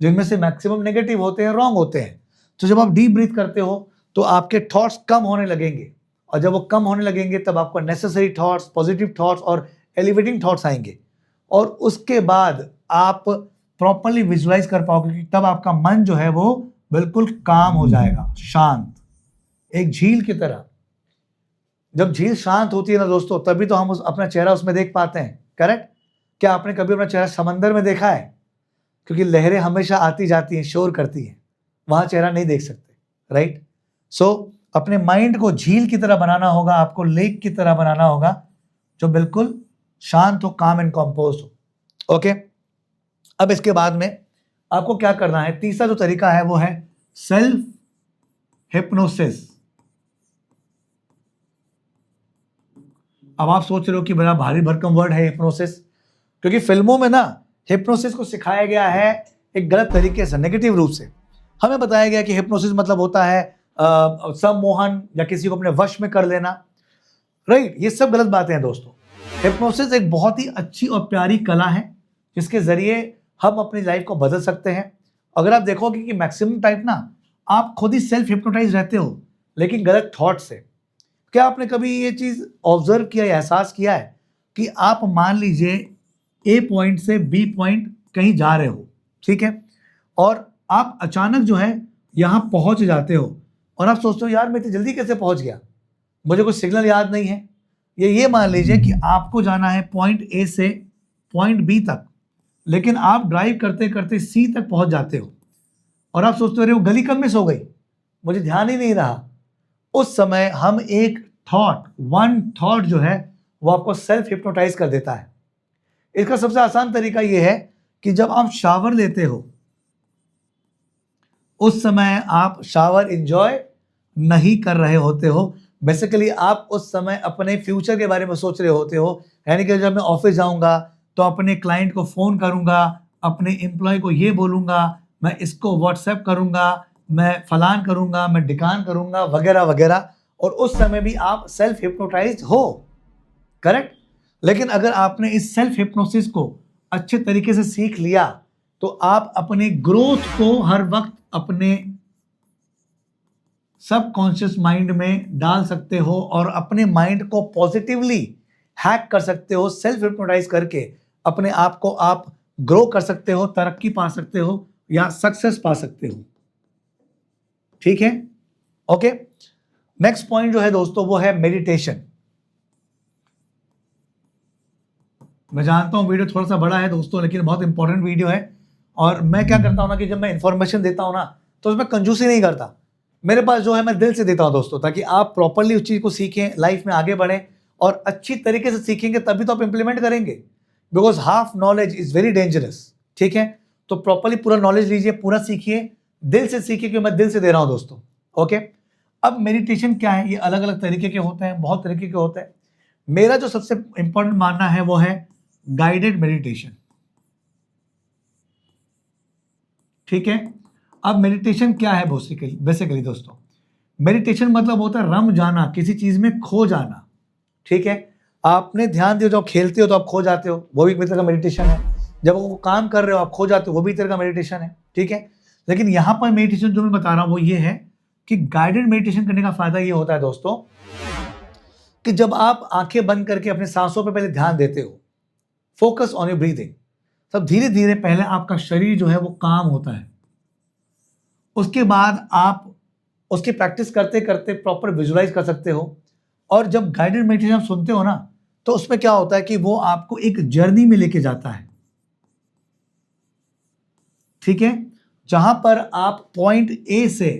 जिनमें से मैक्सिमम नेगेटिव होते हैं, रॉन्ग होते हैं। तो जब आप डीप ब्रीथ करते हो तो आपके थॉट्स कम होने लगेंगे, और जब वो कम होने लगेंगे तब आपको नेसेसरी थॉट्स, पॉजिटिव थॉट्स और एलिवेटिंग थॉट्स आएंगे, और उसके बाद आप प्रॉपर्ली विजुलाइज कर पाओगे कि तब आपका मन जो है वो बिल्कुल काम हो जाएगा, शांत, एक झील की तरह। जब झील शांत होती है ना दोस्तों, तभी तो हम अपना चेहरा उसमें देख पाते हैं, करेक्ट? क्या आपने कभी अपना चेहरा समंदर में देखा है? क्योंकि लहरें हमेशा आती जाती हैं, शोर करती हैं, वहां चेहरा नहीं देख सकते, राइट? सो अपने माइंड को झील की तरह बनाना होगा, आपको लेक की तरह बनाना होगा, जो बिल्कुल शांत हो, काम एंड कंपोज हो। ओके, अब इसके बाद में आपको क्या करना है, तीसरा जो तरीका है वो है सेल्फ हिप्नोसिस। अब आप सोच रहे हो कि बड़ा भारी भरकम वर्ड है हिप्नोसिस, क्योंकि फिल्मों में ना हिप्नोसिस को सिखाया गया है एक गलत तरीके से, नेगेटिव रूप से। हमें बताया गया कि हिप्नोसिस मतलब होता है सम्मोहन या किसी को अपने वश में कर लेना, राइट? ये सब गलत बातें हैं दोस्तों। हिप्नोसिस एक बहुत ही अच्छी और प्यारी कला है, जिसके जरिए हम अपनी लाइफ को बदल सकते हैं। अगर आप देखोगे कि मैक्सिमम टाइम ना आप खुद ही सेल्फ हिप्नोटाइज रहते हो, लेकिन गलत थॉट से। क्या आपने कभी ये चीज ऑब्जर्व किया या एहसास किया है कि आप मान लीजिए ए पॉइंट से बी पॉइंट कहीं जा रहे हो, ठीक है, और आप अचानक जो है यहां पहुंच जाते हो, और आप सोचते हो यार मैं इतनी जल्दी कैसे पहुंच गया, मुझे कुछ सिग्नल याद नहीं है। ये मान लीजिए कि आपको जाना है पॉइंट ए से पॉइंट बी तक, लेकिन आप ड्राइव करते करते सी तक पहुंच जाते हो, और आप सोचते हो अरे वो गली कब मिस हो गई, मुझे ध्यान ही नहीं रहा। उस समय हम एक थॉट, वन थॉट जो है वो आपको सेल्फ हिप्नोटाइज कर देता है। इसका सबसे आसान तरीका यह है कि जब आप शावर लेते हो, उस समय आप शावर एंजॉय नहीं कर रहे होते हो। बेसिकली आप उस समय अपने फ्यूचर के बारे में सोच रहे होते हो, यानी कि जब मैं ऑफिस जाऊंगा तो अपने क्लाइंट को फोन करूंगा, अपने एम्प्लॉय को ये बोलूंगा, मैं इसको व्हाट्सएप करूंगा, मैं फलान करूंगा, मैं डिकान करूंगा, वगैरह वगैरह। और उस समय भी आप सेल्फ हिप्नोटाइज हो, करेक्ट? लेकिन अगर आपने इस सेल्फ हिप्नोसिस को अच्छे तरीके से सीख लिया तो आप अपने ग्रोथ को हर वक्त अपने सबकॉन्शियस माइंड में डाल सकते हो, और अपने माइंड को पॉजिटिवली हैक कर सकते हो। सेल्फ हिप्नोटाइज करके अपने आप को आप ग्रो कर सकते हो, तरक्की पा सकते हो, या सक्सेस पा सकते हो। ठीक है, ओके। नेक्स्ट पॉइंट जो है दोस्तों वो है मेडिटेशन। मैं जानता हूं वीडियो थोड़ा सा बड़ा है दोस्तों, लेकिन बहुत इंपॉर्टेंट वीडियो है। और मैं क्या करता हूं ना कि जब मैं इंफॉर्मेशन देता हूं ना तो उसमें कंजूसी नहीं करता। मेरे पास जो है मैं दिल से देता हूं दोस्तों, ताकि आप प्रॉपरली उस चीज को सीखें, लाइफ में आगे बढ़ें, और अच्छी तरीके से सीखेंगे तभी तो आप इंप्लीमेंट करेंगे। Because half knowledge is very dangerous. ठीक है, तो प्रॉपरली पूरा नॉलेज लीजिए, पूरा सीखिए, दिल से सीखिए, क्योंकि मैं दिल से दे रहा हूं दोस्तों। ओके, अब मेडिटेशन क्या है, ये अलग अलग तरीके के होते हैं, बहुत तरीके के होते हैं। मेरा जो सबसे इंपॉर्टेंट मानना है वो है गाइडेड मेडिटेशन। ठीक है, अब मेडिटेशन क्या है बेसिकली दोस्तों, मेडिटेशन मतलब होता है रम जाना, किसी चीज में खो जाना। ठीक है, आपने ध्यान दिया, जब खेलते हो तो आप खो जाते हो, वो भी एक तरह का मेडिटेशन है। जब वो काम कर रहे हो आप खो जाते हो, वो भी एक तरह का मेडिटेशन है। ठीक है, लेकिन यहां पर मेडिटेशन जो मैं बता रहा हूं वो ये है कि गाइडेड मेडिटेशन करने का फायदा ये होता है दोस्तों कि जब आप आंखें बंद करके अपने सांसों पर पहले ध्यान देते हो, फोकस ऑन योर ब्रीदिंग, तब धीरे धीरे पहले आपका शरीर जो है वो काम होता है। उसके बाद आप उसकी प्रैक्टिस करते करते प्रॉपर विजुलाइज कर सकते हो। और जब गाइडेड मेडिटेशन आप सुनते हो ना, तो उसमें क्या होता है कि वो आपको एक जर्नी में लेके जाता है। ठीक है, जहां पर आप पॉइंट ए से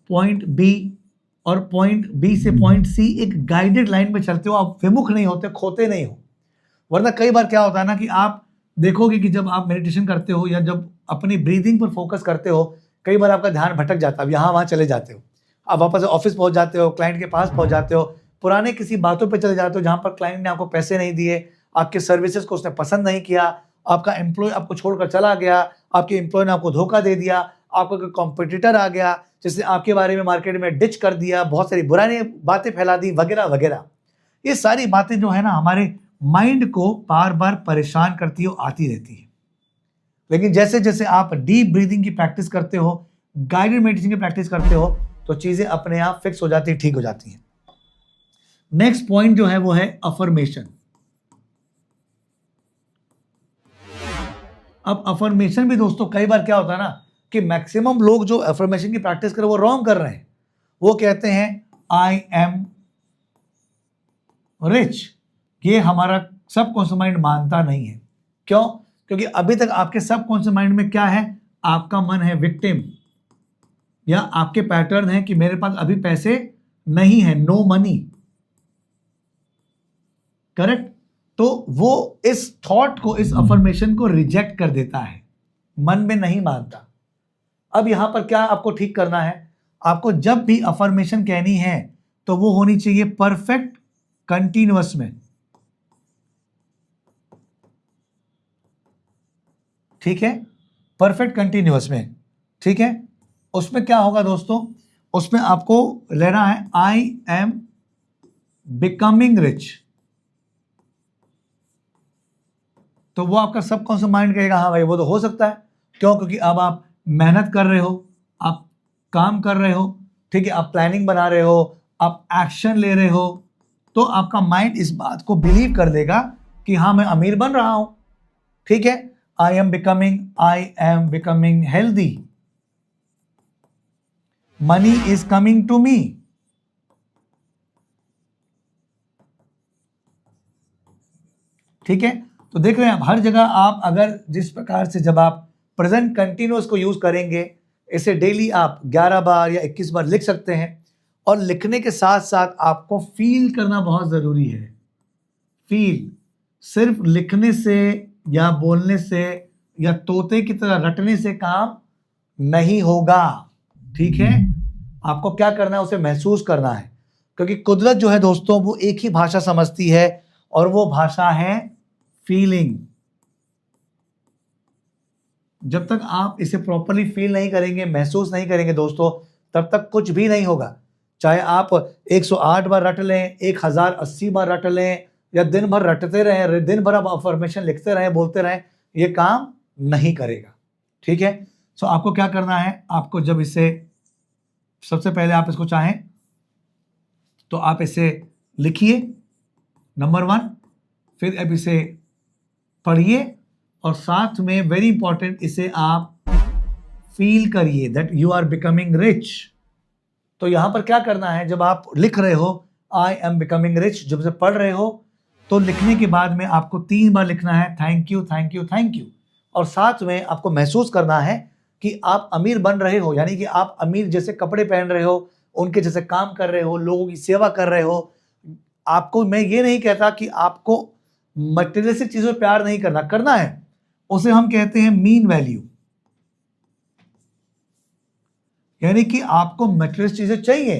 पॉइंट बी और पॉइंट बी से पॉइंट सी एक गाइडेड लाइन में चलते हो, आप विमुख नहीं होते, खोते नहीं हो। वरना कई बार क्या होता है ना कि आप देखोगे कि जब आप मेडिटेशन करते हो या जब अपनी ब्रीदिंग पर फोकस करते हो, कई बार आपका ध्यान भटक जाता है, यहाँ वहाँ चले जाते हो, आप वापस ऑफिस पहुंच जाते हो, क्लाइंट के पास पहुंच जाते हो, पुराने किसी बातों पे चले जाते हो जहां पर क्लाइंट ने आपको पैसे नहीं दिए, आपके सर्विसेज को उसने पसंद नहीं किया, आपका एम्प्लॉय आपको छोड़कर चला गया, आपके एम्प्लॉय ने आपको धोखा दे दिया, आपका कोई कॉम्पिटिटर आ गया जिसने आपके बारे में मार्केट में डिच कर दिया, बहुत सारी बुराई बातें फैला दी वगैरह वगैरह। ये सारी बातें जो है ना हमारे माइंड को बार बार परेशान करती है, आती रहती है। लेकिन जैसे जैसे आप डीप ब्रीदिंग की प्रैक्टिस करते हो, गाइडेड मेडिटेशन की प्रैक्टिस करते हो, तो चीजें अपने आप फिक्स हो जाती है, ठीक हो जाती हैं। नेक्स्ट पॉइंट जो है वो है अफर्मेशन। अब अफर्मेशन भी दोस्तों कई बार क्या होता है ना कि मैक्सिमम लोग जो अफर्मेशन की प्रैक्टिस कर रहे हैं वो रॉन्ग कर रहे हैं। वो कहते हैं आई एम रिच। ये हमारा सबकॉन्शियस माइंड मानता नहीं है। क्यों? क्योंकि अभी तक आपके सबकॉन्शियस माइंड में क्या है, आपका मन है विक्टिम, या आपके पैटर्न है कि मेरे पास अभी पैसे नहीं है, नो मनी। करेक्ट? तो वो इस थॉट को, इस अफर्मेशन को रिजेक्ट कर देता है, मन में नहीं मानता। अब यहां पर क्या आपको ठीक करना है, आपको जब भी अफर्मेशन कहनी है तो वो होनी चाहिए परफेक्ट कंटिन्यूअस में। ठीक है? परफेक्ट कंटिन्यूअस में। ठीक है? उसमें क्या होगा दोस्तों, उसमें आपको लेना है आई एम बिकमिंग रिच। तो वो आपका सबकॉन्शियस माइंड कहेगा हाँ भाई वो तो हो सकता है। क्यों? क्योंकि अब आप मेहनत कर रहे हो, आप काम कर रहे हो, ठीक है, आप प्लानिंग बना रहे हो, आप एक्शन ले रहे हो, तो आपका माइंड इस बात को बिलीव कर लेगा कि हाँ मैं अमीर बन रहा हूं। ठीक है? I am becoming healthy, money is coming to me. ठीक है? तो देख रहे हैं आप, हर जगह आप अगर जिस प्रकार से जब आप प्रेजेंट कंटिन्यूअस को यूज करेंगे, इसे डेली आप 11 बार या 21 बार लिख सकते हैं। और लिखने के साथ साथ आपको फील करना बहुत जरूरी है। फील, सिर्फ लिखने से या बोलने से या तोते की तरह रटने से काम नहीं होगा। ठीक है? आपको क्या करना है, उसे महसूस करना है। क्योंकि कुदरत जो है दोस्तों वो एक ही भाषा समझती है, और वो भाषा है फीलिंग। जब तक आप इसे प्रॉपरली फील नहीं करेंगे, महसूस नहीं करेंगे दोस्तों, तब तक कुछ भी नहीं होगा। चाहे आप 108 बार रट लें, 1080 बार रट लें, या दिन भर रटते रहें, दिन भर आप अफर्मेशन लिखते रहें, बोलते रहें, ये काम नहीं करेगा। ठीक है? सो आपको क्या करना है, आपको जब इसे, सबसे पहले आप इसको चाहें तो आप इसे लिखिए नंबर 1, फिर अब इसे पढ़िए, और साथ में वेरी इंपॉर्टेंट इसे आप फील करिए that you are becoming rich. तो यहां पर क्या करना है, जब आप लिख रहे हो आई एम बिकमिंग रिच, जब से पढ़ रहे हो, तो लिखने के बाद में आपको 3 बार लिखना है thank you thank you thank you. और साथ में आपको महसूस करना है कि आप अमीर बन रहे हो, यानी कि आप अमीर जैसे कपड़े पहन रहे हो, उनके जैसे काम कर रहे हो, लोगों की सेवा कर रहे हो। आपको, मैं ये नहीं कहता कि आपको मटेरियलिस्टिक चीजों में प्यार नहीं करना है, उसे हम कहते हैं मीन वैल्यू। यानी कि आपको मटेरियलिस्टिक चीजें चाहिए,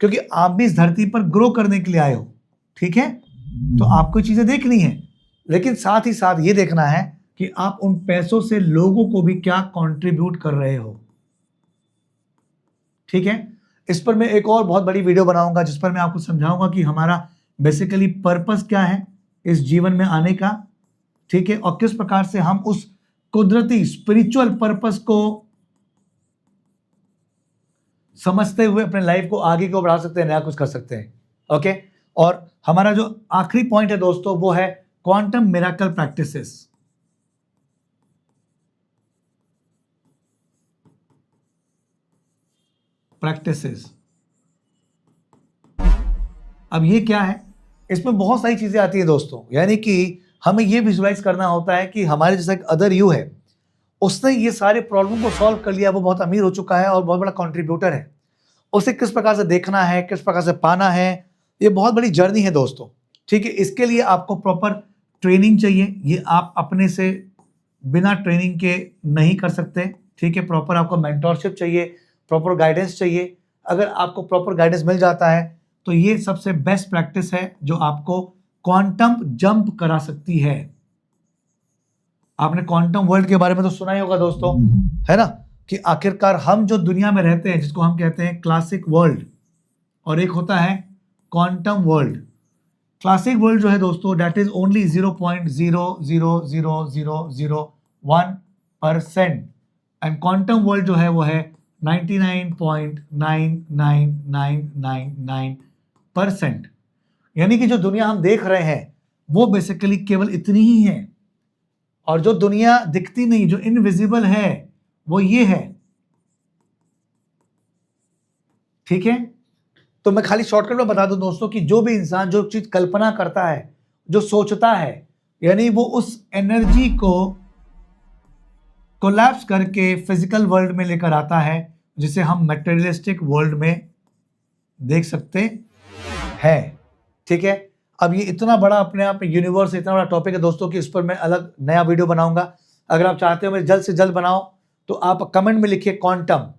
क्योंकि आप भी इस धरती पर ग्रो करने के लिए आए हो। ठीक है? तो आपको चीजें देखनी है, लेकिन साथ ही साथ ये देखना है कि आप उन पैसों से लोगों को भी क्या कंट्रीब्यूट कर रहे हो। ठीक है? इस पर मैं एक और बहुत बड़ी वीडियो बनाऊंगा, जिस पर मैं आपको समझाऊंगा कि हमारा बेसिकली पर्पस क्या है इस जीवन में आने का। ठीक है? और किस प्रकार से हम उस कुदरती स्पिरिचुअल पर्पस को समझते हुए अपने लाइफ को आगे को बढ़ा सकते हैं, नया कुछ कर सकते हैं। ओके? और हमारा जो आखिरी पॉइंट है दोस्तों वो है क्वांटम मिरेकल प्रैक्टिसेस। अब ये क्या है, इसमें बहुत सारी चीजें आती है दोस्तों। यानी कि हमें ये विजुलाइज करना होता है कि हमारे जैसा एक अदर यू है, उसने ये सारे प्रॉब्लम को सॉल्व कर लिया, वो बहुत अमीर हो चुका है और बहुत बड़ा कंट्रीब्यूटर है। उसे किस प्रकार से देखना है, किस प्रकार से पाना है, ये बहुत बड़ी जर्नी है दोस्तों। ठीक है? इसके लिए आपको प्रॉपर ट्रेनिंग चाहिए। ये आप अपने से बिना ट्रेनिंग के नहीं कर सकते। ठीक है? प्रॉपर आपको मेंटोरशिप चाहिए, प्रॉपर गाइडेंस चाहिए। अगर आपको प्रॉपर गाइडेंस मिल जाता है तो ये सबसे बेस्ट प्रैक्टिस है जो आपको क्वांटम जंप करा सकती है। आपने क्वांटम वर्ल्ड के बारे में तो सुना ही होगा दोस्तों, है ना? कि आखिरकार हम जो दुनिया में रहते हैं, जिसको हम कहते हैं क्लासिक वर्ल्ड, और एक होता है क्वांटम वर्ल्ड। क्लासिक वर्ल्ड जो है दोस्तों, that is only 0.0000001%, and quantum world जो है वो है 99.99999%। यानी कि जो दुनिया हम देख रहे हैं वो बेसिकली केवल इतनी ही है, और जो दुनिया दिखती नहीं, जो इनविजिबल है, वो ये है। ठीक है, तो मैं खाली शॉर्टकट में बता दूं दोस्तों कि जो भी इंसान जो चीज कल्पना करता है, जो सोचता है, यानी वो उस एनर्जी को कोलैप्स करके फिजिकल वर्ल्ड में लेकर आता है, जिसे हम मटेरियलिस्टिक वर्ल्ड में देख सकते हैं। ठीक है, अब ये इतना बड़ा अपने आप में यूनिवर्स, इतना बड़ा टॉपिक है दोस्तों कि इस पर मैं अलग नया वीडियो बनाऊंगा। अगर आप चाहते हो मैं जल्द से जल्द बनाऊं तो आप कमेंट में लिखिए क्वांटम,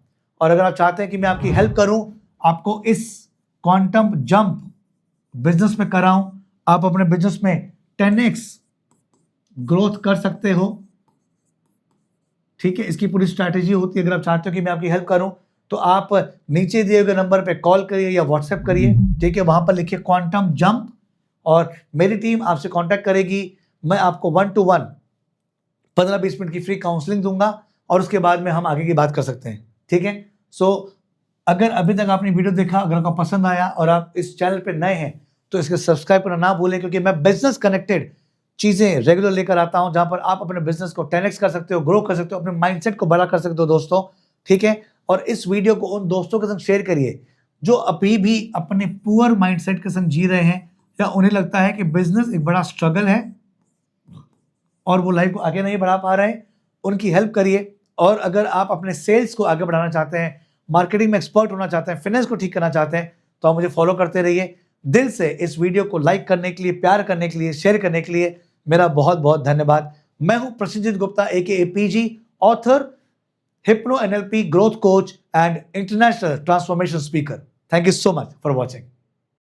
और अगर आप चाहते हैं कि मैं आपकी हेल्प करूं, आपको इस क्वांटम जंप बिजनेस में कराऊं, आप अपने बिजनेस में 10x ग्रोथ कर सकते हो। ठीक है, इसकी पूरी स्ट्रैटेजी होती है। अगर आप चाहते हो कि मैं आपकी हेल्प करूं तो आप नीचे दिए गए नंबर पे कॉल करिए या व्हाट्सएप करिए। ठीक है, वहां पर लिखिए क्वांटम जंप, और मेरी टीम आपसे कांटेक्ट करेगी। मैं आपको 1-to-1 15-20 मिनट की फ्री काउंसलिंग दूंगा, और उसके बाद में हम आगे की बात कर सकते हैं। ठीक है, सो अगर अभी तक आपने वीडियो देखा, अगर आपको पसंद आया और आप इस चैनल पे नए हैं तो इसके सब्सक्राइब करना ना भूलें, क्योंकि मैं बिजनेस कनेक्टेड चीजें रेगुलर लेकर आता हूं, जहां पर आप अपने बिजनेस को 10x कर सकते हो, ग्रो कर सकते हो, अपने माइंडसेट को बड़ा कर सकते हो दोस्तों। ठीक है, और इस वीडियो को उन दोस्तों के संग शेयर करिए जो अभी भी अपने पुअर माइंडसेट के संग जी रहे हैं, या उन्हें लगता है कि बिजनेस एक बड़ा स्ट्रगल है और वो लाइफ को आगे नहीं बढ़ा पा रहे हैं। उनकी हेल्प करिए। और अगर आप अपने सेल्स को आगे बढ़ाना चाहते हैं, मार्केटिंग में एक्सपर्ट होना चाहते हैं, फाइनेंस को ठीक करना चाहते हैं, तो आप मुझे फॉलो करते रहिए। दिल से इस वीडियो को लाइक करने के लिए, प्यार करने के लिए, शेयर करने के लिए मेरा बहुत बहुत धन्यवाद। मैं हूं Prasenjit Gupta, AKA PG, author, hypno NLP growth coach and international transformation speaker. Thank you so much for watching.